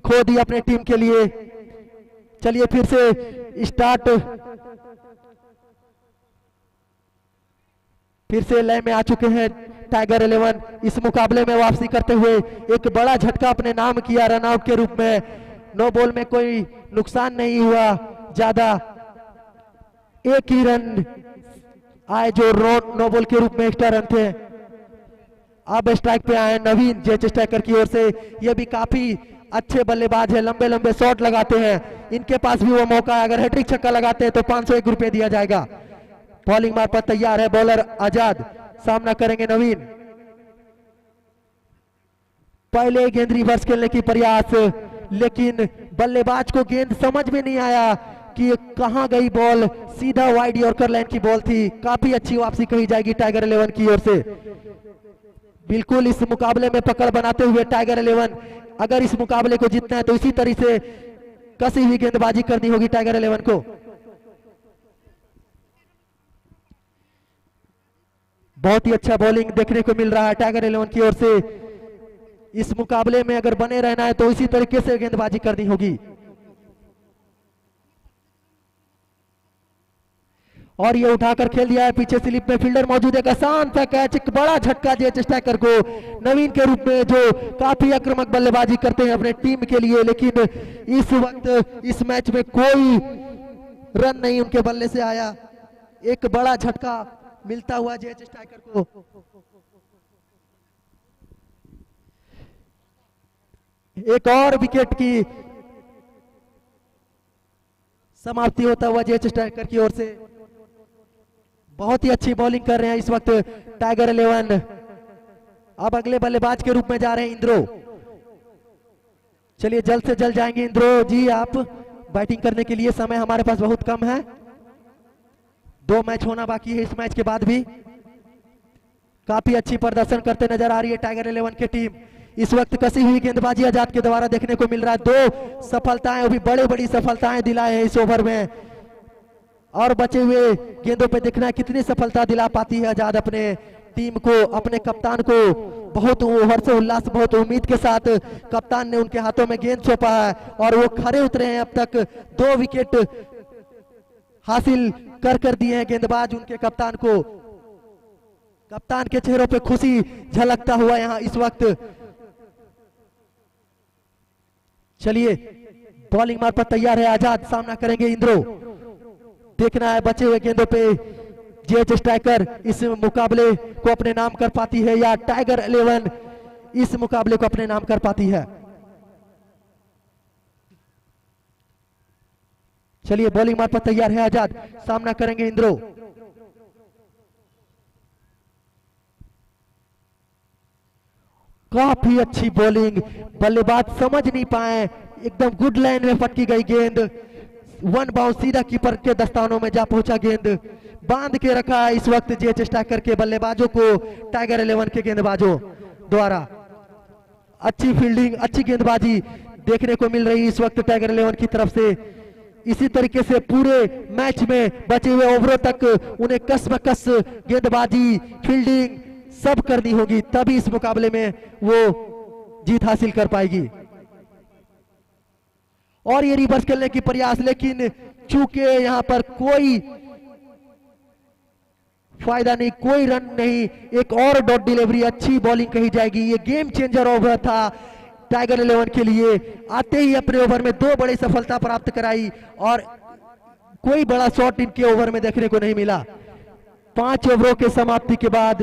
खो दी अपने टीम के लिए। चलिए फिर से स्टार्ट, फिर से लय में आ चुके हैं टाइगर 11। इस मुकाबले में वापसी करते हुए एक बड़ा झटका अपने नाम किया रन आउट के रूप में। नो बॉल में कोई नुकसान नहीं हुआ ज्यादा, एक ही रन आए जो नो बॉल के रूप में एक्स्ट्रा रन थे। अब स्ट्राइक पे आए नवीन जेएच स्ट्राइकर की ओर से, ये भी काफी अच्छे बल्लेबाज है, लंबे लंबे शॉट लगाते हैं, इनके पास भी वो मौका है, अगर हैट्रिक छक्का लगाते हैं तो 501 रुपए दिया जाएगा। बॉलिंग मार पर तैयार है बॉलर आजाद, सामना करेंगे नवीन। पहले गेंद रिवर्स खेलने की प्रयास, लेकिन बल्लेबाज को गेंद समझ में नहीं आया कि कहां गई बॉल, सीधा वाइड यॉर्कर लाइन की बॉल थी। काफी अच्छी वापसी कही जाएगी टाइगर 11 की ओर से। बिल्कुल इस मुकाबले में पकड़ बनाते हुए टाइगर 11, अगर इस मुकाबले को जीतना है तो इसी तरह से कसी हुई गेंदबाजी करनी होगी टाइगर 11 को। बहुत ही अच्छा बॉलिंग देखने को मिल रहा है टाइगर 11 की ओर से। इस मुकाबले में अगर बने रहना है तो इसी तरीके से गेंदबाजी करनी होगी। और ये उठाकर खेल दिया है पीछे स्लिप में, फील्डर मौजूद है, आसान सा कैच, एक बड़ा झटका दिया स्ट्राइकर को नवीन के रूप में, जो काफी आक्रामक बल्लेबाजी करते हैं अपने टीम के लिए, लेकिन इस वक्त इस मैच में कोई रन नहीं उनके बल्ले से आया। एक बड़ा झटका मिलता हुआ जेएच स्ट्राइकर को। एक और विकेट की समाप्ति होता हुआ जेएच स्ट्राइकर की ओर से। बहुत ही अच्छी बॉलिंग कर रहे हैं इस वक्त टाइगर 11। अब अगले बल्लेबाज के रूप में जा रहे हैं इंद्रो। चलिए जल्द से जल्द जाएंगे इंद्रो जी आप बैटिंग करने के लिए, समय हमारे पास बहुत कम है, 2 मैच होना बाकी है इस मैच के बाद भी। काफी अच्छी प्रदर्शन करते नजर आ रही है टाइगर 11 की टीम। इस वक्त कसी हुई गेंदबाजी आजाद के द्वारा देखने को मिल रहा है, 2 सफलताएं, वो भी बड़ी बड़ी सफलताएं दिलाए हैं इस ओवर में, और बचे हुए गेंदों पे देखना है कितनी सफलता दिला पाती है आजाद अपने टीम को, अपने कप्तान को। बहुत हर्ष उल्लास, बहुत उम्मीद के साथ कप्तान ने उनके हाथों में गेंद सौंपा है और वो खड़े उतरे हैं। अब तक 2 विकेट हासिल कर दिए हैं गेंदबाज उनके कप्तान को। कप्तान के चेहरों पे खुशी झलकता हुआ यहाँ इस वक्त। चलिए बॉलिंग मार्फत तैयार है आजाद, सामना करेंगे इंद्रो। देखना है बचे हुए गेंदों पे जेएच स्ट्राइकर इस मुकाबले को अपने नाम कर पाती है या टाइगर 11 इस मुकाबले को अपने नाम कर पाती है। चलिए बॉलिंग मार्फत तैयार है आजाद, सामना करेंगे इंद्रो। काफी अच्छी बॉलिंग, बल्लेबाज समझ नहीं पाए, एकदम गुड लाइन में फटकी गई गेंद, 1 बाउंस सीधा कीपर के दस्तानों में जा पहुंचा, गेंद बांध के रखा है इस वक्त जेएच स्ट्राइकर के बल्लेबाजों को टाइगर 11 के गेंदबाजों द्वारा। अच्छी फील्डिंग, अच्छी गेंदबाजी देखने को मिल रही है इस वक्त टाइगर 11 की तरफ से। इसी तरीके से पूरे मैच में बचे हुए ओवरों तक उन्हें कस गेंदबाजी, फील्डिंग सब करनी होगी, तभी इस मुकाबले में वो जीत हासिल कर पाएगी। और ये रिवर्स खेलने की प्रयास, लेकिन चूंकि यहां पर कोई फायदा नहीं, कोई रन नहीं, एक और डॉट डिलीवरी, अच्छी बॉलिंग कही जाएगी। ये गेम चेंजर ओवर था टाइगर 11 के लिए, आते ही अपने ओवर में 2 बड़ी सफलता प्राप्त कराई और कोई बड़ा शॉट इनके ओवर में देखने को नहीं मिला। 5 ओवरों के समाप्ति के बाद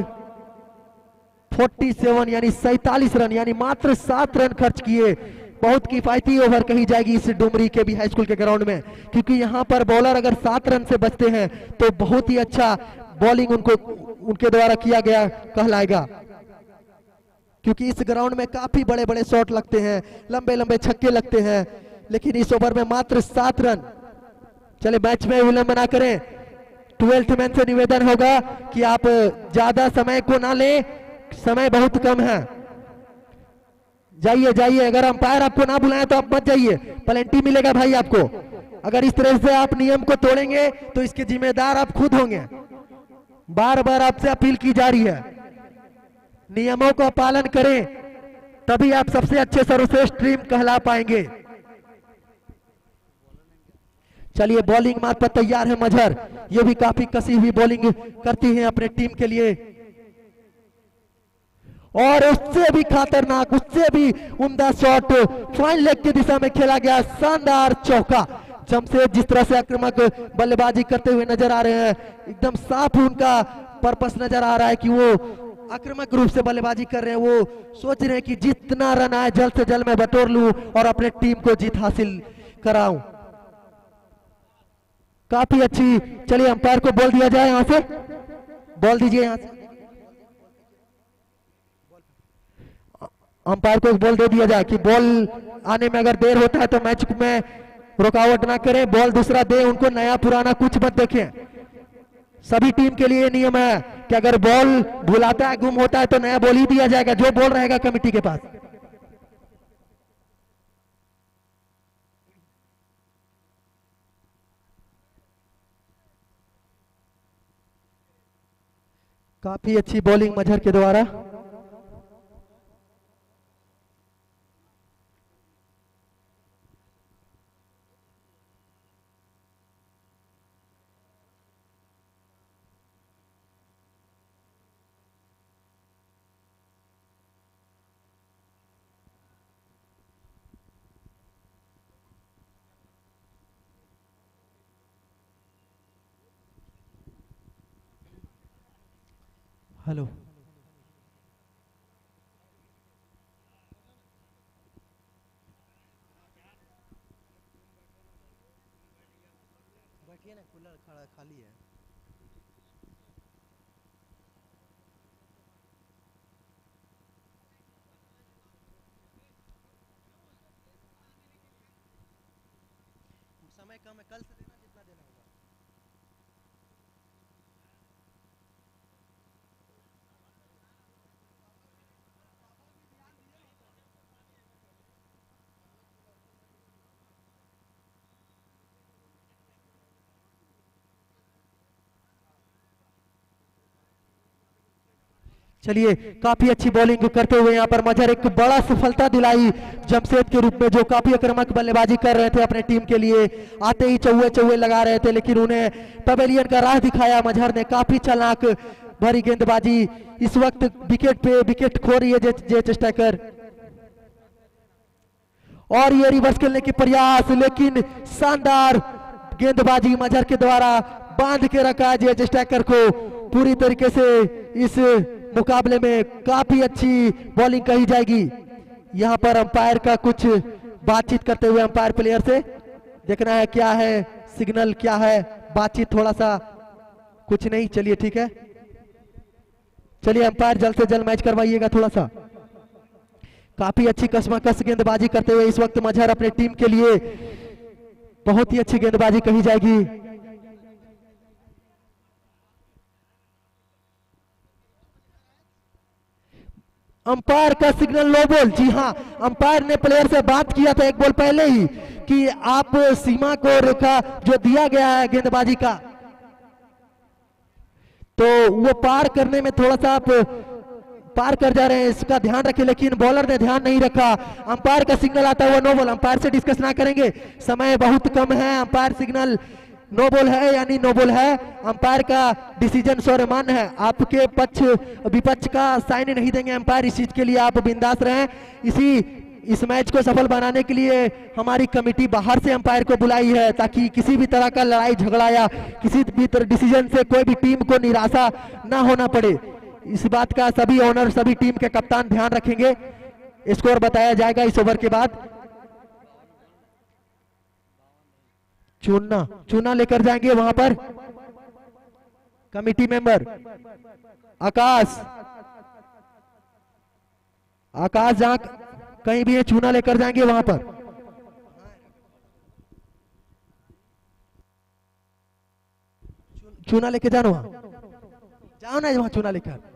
47 यानी 47 रन, यानी मात्र 7 रन खर्च किए। बहुत किफायती ओवर कही जाएगी इस डुमरी के भी हाई स्कूल के ग्राउंड में, क्योंकि यहां पर बॉलर अगर 7 रन से बचते हैं तो बहुत ही अच्छा बॉलिंग उनके द्वारा किया गया कहलाएगा, क्योंकि इस ग्राउंड में काफी बड़े बड़े शॉट लगते हैं, लंबे लंबे छक्के लगते हैं, लेकिन इस ओवर में मात्र 7 रन। चले मैच में विलंब ना करें, 12th मैन से निवेदन होगा कि आप ज्यादा समय को ना लें, समय बहुत कम है। जाइए, अगर अंपायर आपको ना बुलाए तो आप मत जाइए, पेनल्टी मिलेगा भाई आपको। अगर इस तरह से आप नियम को तोड़ेंगे तो इसके जिम्मेदार आप खुद होंगे। बार बार आपसे अपील की जा रही है, नियमों का पालन करें, तभी आप सबसे अच्छे सर्वश्रेष्ठ टीम कहला पाएंगे। चलिए बॉलिंग मार्फत तैयार है मजहर, ये भी काफी कसी हुई बॉलिंग करती हैं अपने टीम के लिए, और उससे भी खतरनाक, उससे भी उम्दा शॉट फाइन लेग की दिशा में खेला गया, शानदार चौका। जमशेद जिस तरह से आक्रामक बल्लेबाजी करते हुए नजर आ रहे हैं, एकदम साफ उनका पर्पस नजर आ रहा है कि वो आक्रामक रूप से बल्लेबाजी कर रहे हैं। वो सोच रहे हैं कि जितना रन आए जल्द से जल्द मैं बटोर लूं और अपने टीम को जीत हासिल कराऊं। काफी अच्छी, चलिए अंपायर को बॉल दिया जाए, यहां से बॉल दीजिए, यहां से अंपायर को बॉल दे दिया जाए कि बॉल आने में अगर देर होता है तो मैच में रुकावट ना करें, बॉल दूसरा दे उनको, नया पुराना कुछ मत देखें। सभी टीम के लिए नियम है कि अगर बॉल भुलाता है, गुम होता है तो नया बॉल ही दिया जाएगा, जो बॉल रहेगा कमेटी के पास। काफी अच्छी बॉलिंग मजहर के द्वारा। हेलो। बैठिए ना, कूलर खड़ा खाली है। समय कम है, कल से देना जितना देना होगा। चलिए, काफी अच्छी बॉलिंग करते हुए यहाँ पर मजहर एक बड़ा सफलता दिलाई जमशेद के रूप में, जो काफी आक्रामक बल्लेबाजी कर रहे थे अपने टीम के लिए। आते ही चौवे चौवे लगा रहे थे, लेकिन उन्हें पवेलियन का राह दिखाया मजहर ने। काफी चालाक भरी गेंदबाजी। इस वक्त विकेट पे विकेट खो रही है जे स्ट्राइकर, और ये रिवर्स खेलने के प्रयास, लेकिन शानदार गेंदबाजी मजहर के द्वारा बांध के रखा है जे स्ट्राइकर को पूरी तरीके से। इस मुकाबले में काफी अच्छी बॉलिंग कही जाएगी। यहां पर अंपायर का कुछ बातचीत करते हुए अंपायर प्लेयर से देखना है क्या है सिग्नल, क्या है बातचीत, थोड़ा सा कुछ नहीं। चलिए ठीक है, चलिए अंपायर जल्द से जल्द मैच करवाइएगा थोड़ा सा। काफी अच्छी कसमकस गेंदबाजी करते हुए इस वक्त मजहर अपने टीम के लिए बहुत ही अच्छी गेंदबाजी कही जाएगी। अंपायर का सिग्नल नो बॉल। जी हां, अंपायर ने प्लेयर से बात किया था एक बॉल पहले ही कि आप सीमा को रेखा जो दिया गया है गेंदबाजी का, तो वो पार करने में थोड़ा सा आप पार कर जा रहे हैं, इसका ध्यान रखें। लेकिन बॉलर ने ध्यान नहीं रखा। अंपायर का सिग्नल आता हुआ नो बॉल। अंपायर से डिस्कस ना करेंगे, समय बहुत कम है। अंपायर सिग्नल नो बॉल है यानी नो बॉल है। अंपायर का डिसीजन सर्वमान्य है, आपके पक्ष विपक्ष का साइन नहीं देंगे अंपायर। इस चीज के लिए आप बिंदास रहें। इस मैच को सफल बनाने के लिए हमारी कमेटी बाहर से अंपायर को बुलाई है, ताकि किसी भी तरह का लड़ाई झगड़ा या किसी भी तरह डिसीजन से कोई भी टीम को निराशा ना होना पड़े। इस बात का सभी ओनर, सभी टीम के कप्तान ध्यान रखेंगे। स्कोर बताया जाएगा इस ओवर के बाद। चूना लेकर जाएंगे वहां पर कमेटी मेंबर आकाश जहां कहीं भी है, चूना लेकर जाएंगे वहां पर। चूना लेके जाना, वहां जाओ ना, वहां चूना लेकर।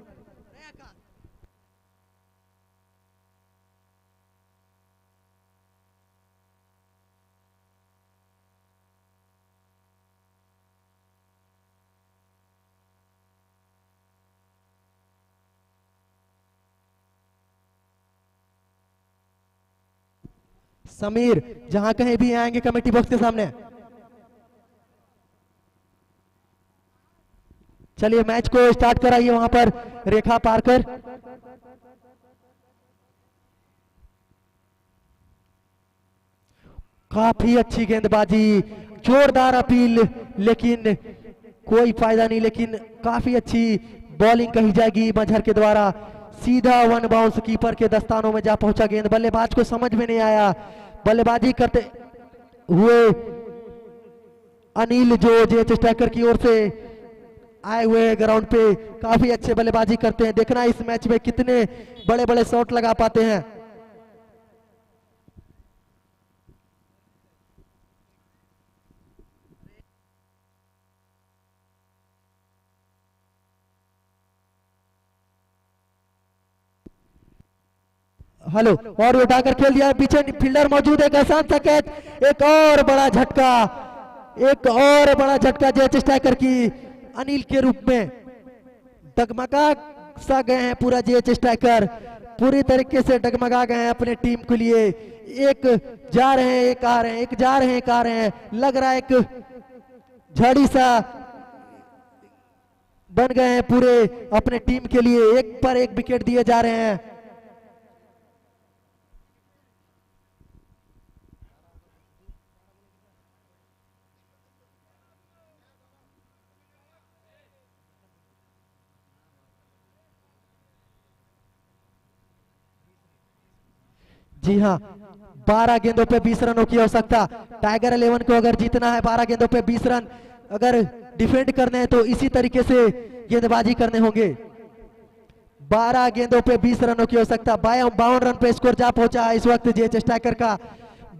समीर जहां कहीं भी आएंगे कमेटी बॉक्स के सामने। चलिए मैच को स्टार्ट कराइए वहां पर रेखा पार कर। काफी अच्छी गेंदबाजी, जोरदार अपील, लेकिन कोई फायदा नहीं। लेकिन काफी अच्छी बॉलिंग कही जाएगी मजहर के द्वारा। सीधा वन बाउंस कीपर के दस्तानों में जा पहुंचा गेंद। बल्लेबाज को समझ में नहीं आया। बल्लेबाजी करते हुए अनिल जो जेच स्ट्राइकर की ओर से आए हुए ग्राउंड पे काफी अच्छे बल्लेबाजी करते हैं। देखना इस मैच में कितने बड़े बड़े शॉट लगा पाते हैं। हेलो, और उठाकर खेल दिया, पीछे फील्डर मौजूद है। आसान सा कैच, एक और बड़ा झटका जेच स्ट्राइकर की अनिल के रूप में। डगमगा सा गए हैं पूरा जेच स्ट्राइकर, पूरी तरीके से डगमगा गए हैं अपने टीम के लिए। एक जा रहे हैं एक आ रहे हैं, एक जा रहे हैं एक आ रहे हैं। लग रहा है एक झड़ी सा बन गए हैं पूरे अपने टीम के लिए। एक पर एक विकेट दिए जा रहे हैं। जी हाँ, 12 गेंदों पे 20 रनों की आवश्यकता। टाइगर 11 को अगर जीतना है 12 गेंदों पे 20 रन अगर डिफेंड करने हैं तो इसी तरीके से गेंदबाजी करने होंगे। 12 गेंदों पे 20 रनों की आवश्यकता। 52 रन पे स्कोर जा पहुंचा है इस वक्त जेएच स्ट्राइकर का।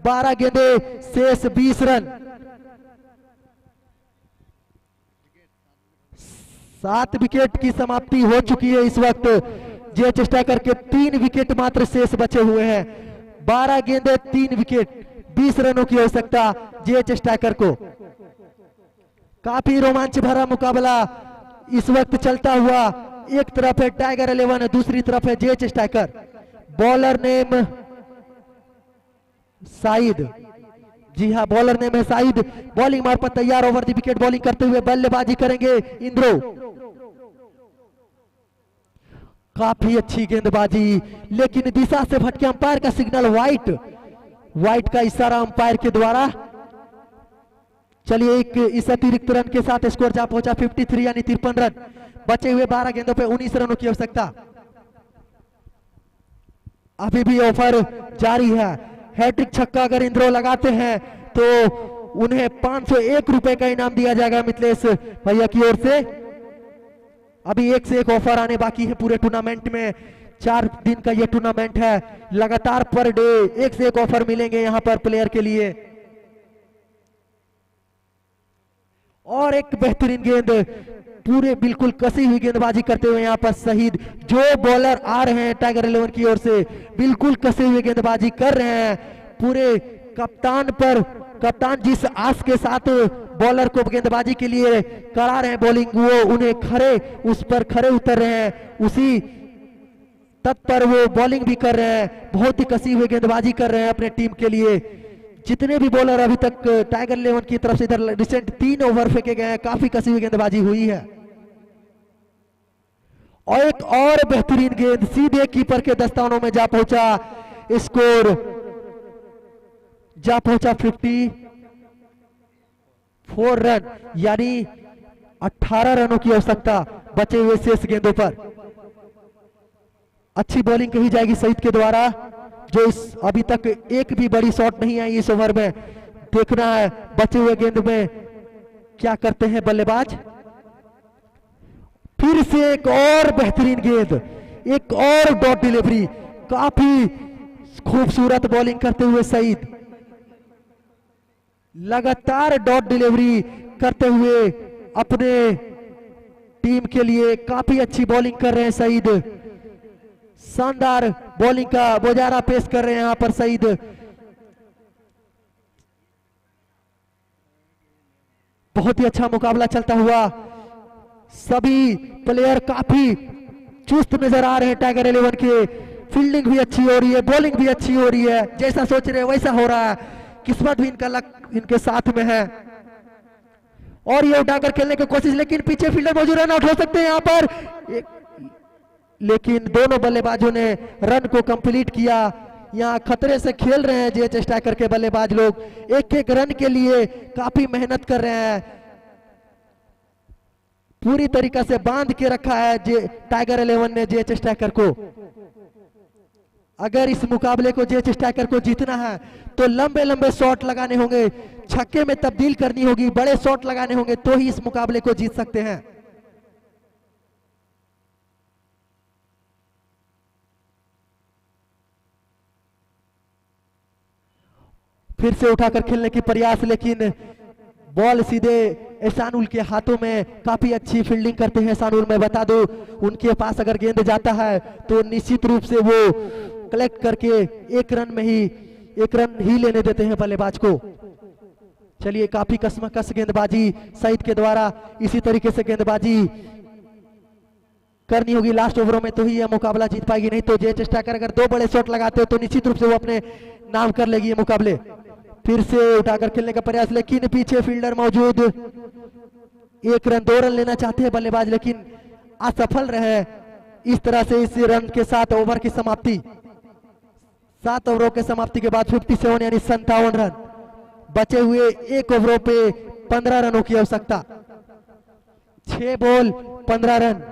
12 गेंदे शेष 20 रन। 7 विकेट की समाप्ति हो चुकी है इस वक्त। जेएच स्ट्राइकर के 3 विकेट मात्र शेष बचे हुए हैं। 12 गेंदे 3 विकेट, 20 रनों की आवश्यकता जेएच स्ट्राइकर को। काफी रोमांच भरा मुकाबला इस वक्त चलता हुआ। एक तरफ है टाइगर 11, दूसरी तरफ है JH striker. Bowler name Saeed, जी हाँ बॉलर नेम है साइद। बॉलिंग मार्फत तैयार, ओवर द विकेट बॉलिंग करते हुए बल्लेबाजी करेंगे इंद्रो। काफी अच्छी गेंदबाजी, लेकिन दिशा से भटके अंपायर का सिग्नल व्हाइट का इशारा अंपायर के द्वारा। चलिए एक इस अतिरिक्त रन के साथ स्कोर जा पहुंचा 53 यानी 53 रन। बचे हुए 12 गेंदों पे 19 रनों की आवश्यकता। अभी भी ऑफर जारी है। हैट्रिक छक्का अगर इंद्रो लगाते हैं तो उन्हें 501 रुपए का इनाम दिया जाएगा मिथिलेश भैया की ओर से। अभी एक से एक ऑफर आने बाकी है पूरे टूर्नामेंट में। 4 दिन का ये टूर्नामेंट है, लगातार पर डे एक से एक ऑफर मिलेंगे यहाँ पर प्लेयर के लिए। और एक बेहतरीन गेंद, पूरे बिल्कुल कसी हुई गेंदबाजी करते हुए यहाँ पर शहीद। जो बॉलर आ रहे हैं टाइगर 11 की ओर से बिल्कुल कसे हुए गेंदबाजी कर रहे हैं। पूरे कप्तान जिस आस के साथ बॉलर को गेंदबाजी के लिए करा रहे हैं बॉलिंग, वो उन्हें उस पर खरे उतर रहे हैं। उसी तत्पर वो बॉलिंग भी कर रहे हैं, बहुत ही कसी हुई गेंदबाजी कर रहे हैं अपने टीम के लिए। जितने भी बॉलर अभी तक टाइगर 11 की तरफ से इधर रिसेंट 3 ओवर फेंके गए हैं, काफी कसी हुई गेंदबाजी हुई है। और एक और बेहतरीन गेंद सीधे कीपर के दस्तानों में जा पहुंचा। स्कोर जा पहुंचा 54 रन यानी 18 रनों की आवश्यकता बचे हुए शेष गेंदों पर। अच्छी बॉलिंग कही जाएगी सईद के द्वारा, जो इस अभी तक एक भी बड़ी शॉट नहीं आई इस ओवर में। देखना है बचे हुए गेंद में क्या करते हैं बल्लेबाज। फिर से एक और बेहतरीन गेंद, एक और डॉट डिलीवरी। काफी खूबसूरत बॉलिंग करते हुए सईद, लगातार डॉट डिलीवरी करते हुए अपने टीम के लिए काफी अच्छी बॉलिंग कर रहे हैं सईद। शानदार बॉलिंग का बोजारा पेश कर रहे हैं यहां पर सईद। बहुत ही अच्छा मुकाबला चलता हुआ। सभी प्लेयर काफी चुस्त नजर आ रहे हैं टाइगर 11 के। फील्डिंग भी अच्छी हो रही है, बॉलिंग भी अच्छी हो रही है, जैसा सोच रहे हैं वैसा हो रहा है। किस्मत भी इनका लक इनके साथ में है। और ये उठाकर खेलने की कोशिश, लेकिन पीछे फील्डर मौजूद, रन आउट हो सकते हैं यहाँ पर। लेकिन दोनों बल्लेबाजों ने रन को कंप्लीट किया। यहाँ खतरे से खेल रहे हैं जेएच स्ट्राइकर के बल्लेबाज लोग, एक एक रन के लिए काफी मेहनत कर रहे हैं। पूरी तरीका से बांध के रखा है टाइगर 11 ने जेएच स्ट्राइकर को। अगर इस मुकाबले को जेएच स्ट्राइकर को जीतना है तो लंबे लंबे शॉट लगाने होंगे, छक्के में तब्दील करनी होगी, बड़े शॉट लगाने होंगे, तो ही इस मुकाबले को जीत सकते हैं। फिर से उठाकर खेलने की प्रयास, लेकिन बॉल सीधे एहसानुल के हाथों में। काफी अच्छी फील्डिंग करते हैं एहसानुल, मैं बता दूं उनके पास अगर गेंद जाता है तो निश्चित रूप से वो कलेक्ट करके एक रन ही लेने देते हैं बल्लेबाज को। चलिए काफी कसमकस गेंदबाजी सईद के द्वारा, इसी तरीके से गेंदबाजी करनी होगी लास्ट ओवरों में, तो ही यह मुकाबला जीत पाएगी। नहीं तो जेएच स्ट्राइकर अगर 2 बड़े शॉट लगाते हो तो निश्चित रूप से वो अपने नाम कर लेगी ये मुकाबले। फिर से उठाकर खेलने का प्रयास, लेकिन पीछे फील्डर मौजूद। 1 रन 2 रन लेना चाहते हैं बल्लेबाज, लेकिन असफल रहे। इस तरह से इस रन के साथ ओवर की समाप्ति, 7 ओवरों के समाप्ति के बाद 57 यानी 57 रन। बचे हुए 1 ओवरों पे 15 रनों की आवश्यकता। 6 बॉल 15 रन।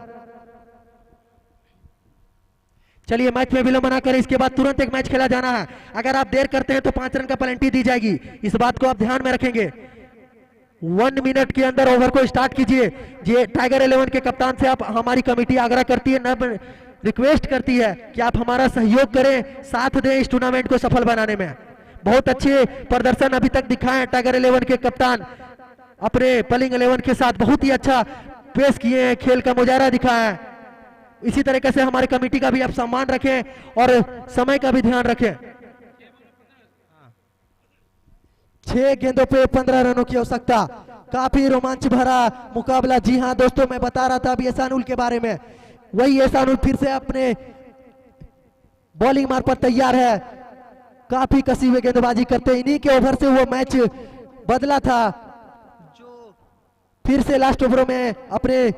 चलिए मैच में विलंब ना करें, इसके बाद तुरंत एक मैच खेला जाना है। अगर आप देर करते हैं तो 5 रन का पेनल्टी दी जाएगी, इस बात को आप ध्यान में रखेंगे। 1 मिनट के अंदर ओवर को स्टार्ट कीजिए। ये टाइगर 11 के कप्तान से आप हमारी कमेटी आग्रह करती है, न रिक्वेस्ट करती है कि आप हमारा सहयोग करें, साथ दें इस टूर्नामेंट को सफल बनाने में। बहुत अच्छे प्रदर्शन अभी तक दिखाए टाइगर 11 के कप्तान, अपने बॉलिंग 11 के साथ बहुत ही अच्छा पेश किए हैं, खेल का मुजाहरा दिखाया है। इसी तरीके से हमारी कमेटी का भी आप सम्मान रखें और समय का भी ध्यान रखें। 6 गेंदों पे 15 रनों की आवश्यकता, काफी रोमांच भरा मुकाबला। जी हाँ दोस्तों, मैं बता रहा था अभी एहसानुल के बारे में, वही एहसानुल फिर से अपने बॉलिंग मार पर तैयार है, काफी कसी हुए गेंदबाजी करते, इन्हीं के ओवर से वो मैच बदला था, जो फिर से लास्ट ओवरों में अपने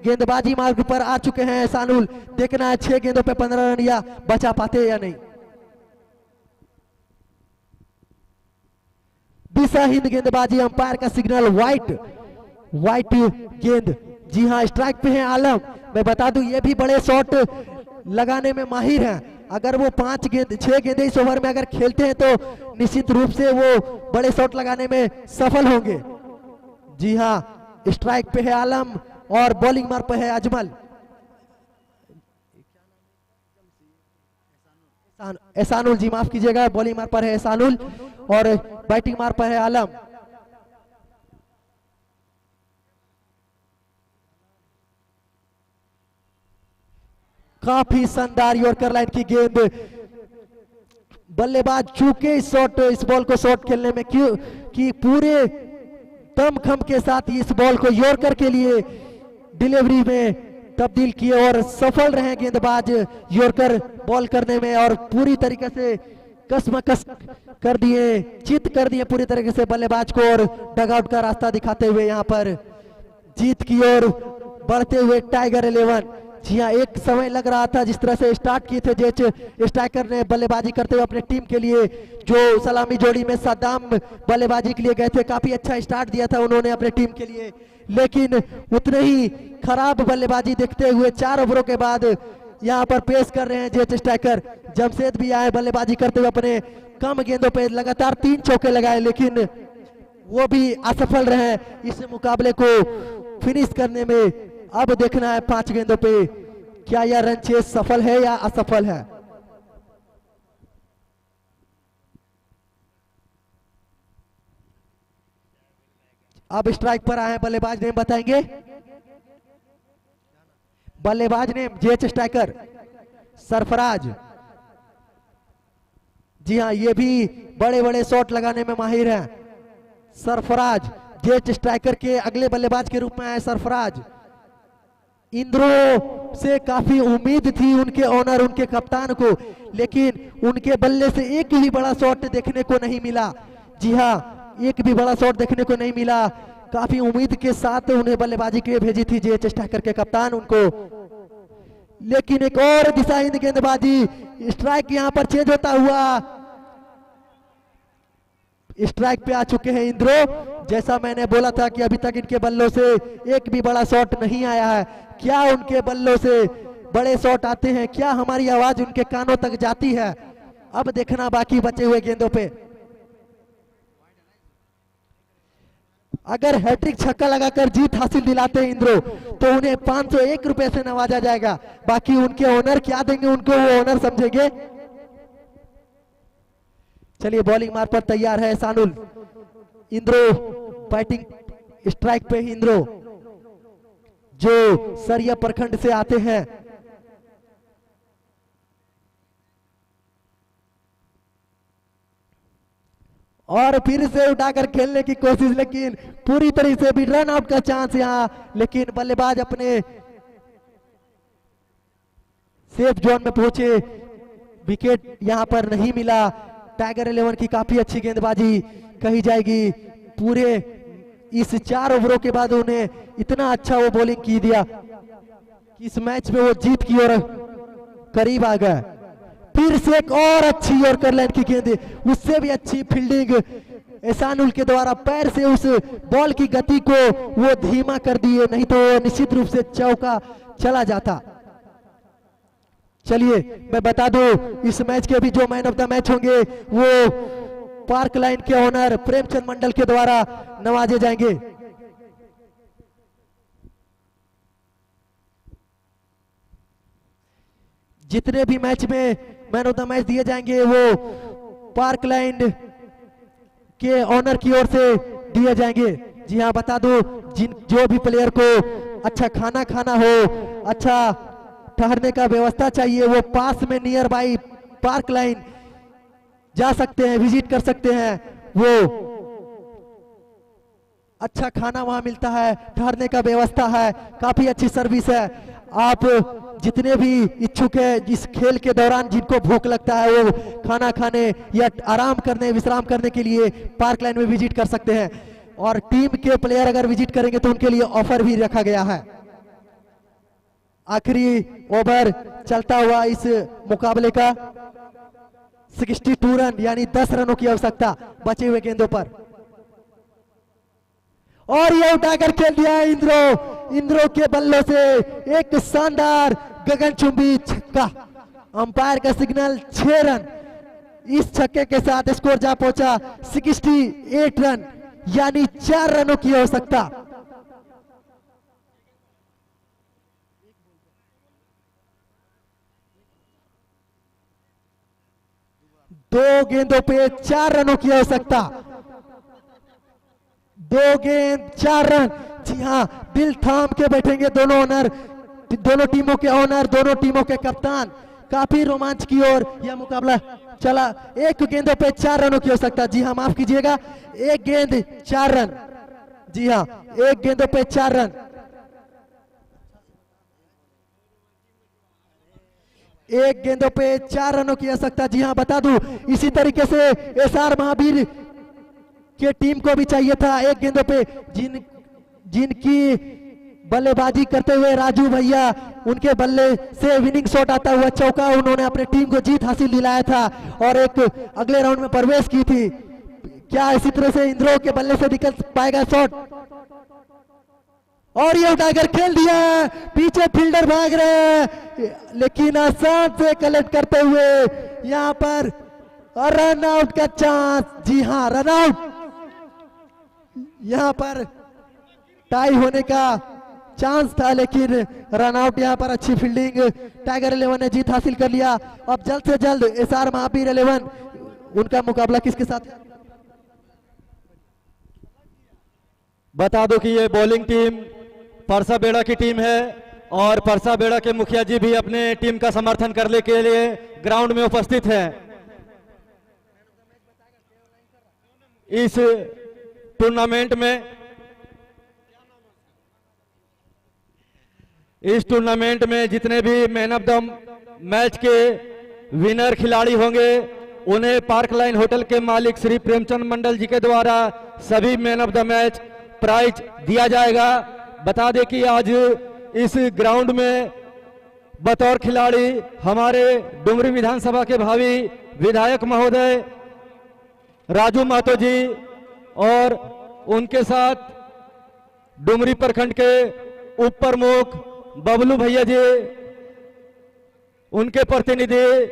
गेंदबाजी मार्ग पर आ चुके हैं एहसानुल। देखना है 6 गेंदों पे 15 रन या बचा पाते या नहीं। दिशा हिंद गेंदबाजी, अंपायर का सिग्नल वाइट गेंद। जी हाँ, स्ट्राइक पे है आलम। मैं बता दूं ये भी बड़े शॉट लगाने में माहिर हैं। अगर वो 6 गेंदे इस ओवर में अगर खेलते हैं तो निश्चित रूप से वो बड़े शॉट लगाने में सफल होंगे। जी हाँ, स्ट्राइक पे है आलम और बॉलिंग मार पे है अजमल। एहसानुल, जी माफ कीजिएगा, बॉलिंग मार पर है एहसानुल और बैटिंग मार पर है आलम। काफी शानदार यॉर्कर लाइन की गेंद, बल्लेबाज चूके इस बॉल को शॉट खेलने में क्यों कि पूरे दमखम के साथ इस बॉल को यॉर्कर के लिए डिलीवरी में तब्दील किए और सफल रहे गेंदबाज यॉर्कर बॉल करने में और पूरी तरीके से कसमकस कर दिए, चित कर दिए पूरी तरीके से बल्लेबाज को और डगआउट का रास्ता दिखाते हुए यहाँ पर जीत की ओर बढ़ते हुए टाइगर 11। जी हाँ, एक समय लग रहा था जिस तरह से स्टार्ट किए थे जेच स्ट्राइकर ने बल्लेबाजी करते हुए अपने टीम के लिए, जो सलामी जोड़ी में सद्दाम बल्लेबाजी के लिए गए थे, काफी अच्छा स्टार्ट दिया था उन्होंने अपने टीम के लिए, लेकिन उतने ही खराब बल्लेबाजी देखते हुए 4 ओवरों के बाद यहाँ पर पेश कर रहे हैं जेच स्ट्राइकर। जमशेद भी आए बल्लेबाजी करते हुए, अपने कम गेंदों पे लगातार 3 चौके लगाए, लेकिन वो भी असफल रहे इस मुकाबले को फिनिश करने में। अब देखना है 5 गेंदों पे क्या यह रन चेस सफल है या असफल है। अब स्ट्राइक पर आए बल्लेबाज नेम बताएंगे। बल्लेबाज नेम जेच स्ट्राइकर सरफराज। जी हाँ, ये भी बड़े बड़े शॉट लगाने में माहिर हैं सरफराज। जेच स्ट्राइकर के अगले बल्लेबाज के रूप में आए सरफराज। इंद्रो से काफी उम्मीद थी उनके ओनर, उनके कप्तान को, लेकिन उनके बल्ले से एक भी बड़ा शॉट देखने को नहीं मिला। जी हाँ, एक भी बड़ा शॉट देखने को नहीं मिला। काफी उम्मीद के साथ उन्हें बल्लेबाजी के लिए भेजी थी जेच स्ट्राइकर के कप्तान उनको, लेकिन एक और दिशाहीन गेंदबाजी। स्ट्राइक यहां पर चेंज होता हुआ स्ट्राइक पे आ चुके हैं इंद्रो। जैसा मैंने बोला था कि अभी तक इनके बल्लों से एक भी बड़ा शॉट नहीं आया है। क्या उनके बल्लों से बड़े शॉट आते हैं? क्या हमारी आवाज उनके कानों तक जाती है? अब देखना बाकी बचे हुए गेंदों पे। अगर हैट्रिक छक्का लगाकर जीत हासिल दिलाते हैं इंद्रो तो उन्हें 501 रुपए से नवाजा जाएगा। बाकी उनके ओनर क्या देंगे उनको, वो ओनर समझेंगे। चलिए, बॉलिंग मार पर तैयार है एहसानुल। इंद्रो बैटिंग स्ट्राइक पे इंद्रो जो सरिया प्रखंड से आते हैं। और फिर से उठाकर खेलने की कोशिश, लेकिन पूरी तरीके से भी रन आउट का चांस यहां, लेकिन बल्लेबाज अपने सेफ जोन में पहुंचे, विकेट यहां पर नहीं मिला। टाइगर 11 की काफी अच्छी गेंदबाजी कही जाएगी। पूरे इस 4 ओवरों के बाद उन्हें इतना अच्छा वो बॉलिंग की दिया कि इस मैच में वो जीत की ओर करीब आ गए। फिर से एक और अच्छी यॉर्कर लाइन की गेंद, उससे भी अच्छी फील्डिंग एहसानुल के द्वारा। पैर से उस बॉल की गति को वो धीमा कर दिए, नहीं तो निश्चित रूप से चौका चला जाता। चलिए मैं बता दूं, इस मैच के भी जो मैन ऑफ द मैच होंगे वो पार्क लाइन के ओनर प्रेमचंद मंडल के द्वारा नवाजे जाएंगे। जितने भी मैच में मैन ऑफ द मैच दिए जाएंगे वो पार्क लाइन के ओनर की ओर से दिए जाएंगे। जी हाँ, बता दो जो भी प्लेयर को अच्छा खाना खाना हो, अच्छा ठहरने का व्यवस्था चाहिए, वो पास में नियर बाई पार्क लाइन जा सकते हैं, विजिट कर सकते हैं। वो अच्छा खाना वहां मिलता है, ठहरने का व्यवस्था है, काफी अच्छी सर्विस है। आप जितने भी इच्छुक है इस खेल के दौरान जिनको भूख लगता है वो खाना खाने या आराम करने विश्राम करने के लिए पार्क लाइन में विजिट कर सकते हैं। और टीम के प्लेयर अगर विजिट करेंगे तो उनके लिए ऑफर भी रखा गया है। आखिरी ओवर चलता हुआ इस मुकाबले का 62 रन यानी 10 रनों की आवश्यकता बचे हुए गेंदों पर, और ये उठाकर खेल दिया है इंद्रो के बल्लों से एक शानदार गगनचुंबी छक्का। अंपायर का सिग्नल 6 रन। इस छक्के के साथ स्कोर जा पहुंचा 68 रन यानी 4 रनों की आवश्यकता। दो गेंदों पे 4 रनों की आवश्यकता। 2 गेंद 4 रन। जी हाँ, दिल थाम के बैठेंगे दोनों ओनर, दोनों टीमों के ओनर, दोनों टीमों के कप्तान। काफी रोमांच की ओर यह मुकाबला चला। 1 गेंदों पे 4 रनों की आवश्यकता। जी हाँ, माफ कीजिएगा, 1 गेंद 4 रन। जी हाँ, 1 गेंदों पे 4 रन। 1 गेंदों पे 4 रनों की आवश्यकता। जी हाँ, बता दूं इसी तरीके से एसआर महावीर के टीम को भी चाहिए था 1 गेंदों पे, जिनकी बल्लेबाजी करते हुए राजू भैया, उनके बल्ले से विनिंग शॉट आता हुआ चौका, उन्होंने अपने टीम को जीत हासिल दिलाया था और एक अगले राउंड में प्रवेश की थी। क्या इसी तरह से इंद्रो के बल्ले से निकल पाएगा शॉट? और ये उठाकर खेल दिया, पीछे फील्डर भाग रहे हैं लेकिन आसान से कलेक्ट करते हुए यहां पर रन आउट का चांस। जी हां, रन आउट। यहां पर टाई होने का चांस था लेकिन रन आउट। यहां पर अच्छी फील्डिंग, टाइगर 11 ने जीत हासिल कर लिया। अब जल्द से जल्द एसआर महावीर 11 उनका मुकाबला किसके साथ है? बता दो कि ये बॉलिंग टीम परसा बेड़ा की टीम है और परसा बेड़ा के मुखिया जी भी अपने टीम का समर्थन करने के लिए ग्राउंड में उपस्थित हैं। इस टूर्नामेंट में जितने भी मैन ऑफ द मैच के विनर खिलाड़ी होंगे उन्हें पार्क लाइन होटल के मालिक श्री प्रेमचंद मंडल जी के द्वारा सभी man of the match prize दिया जाएगा। बता दें कि आज इस ग्राउंड में बतौर खिलाड़ी हमारे डुमरी विधानसभा के भावी विधायक महोदय राजू महतो जी और उनके साथ डुमरी प्रखंड के उप प्रमुख बबलू भैया जी, उनके प्रतिनिधि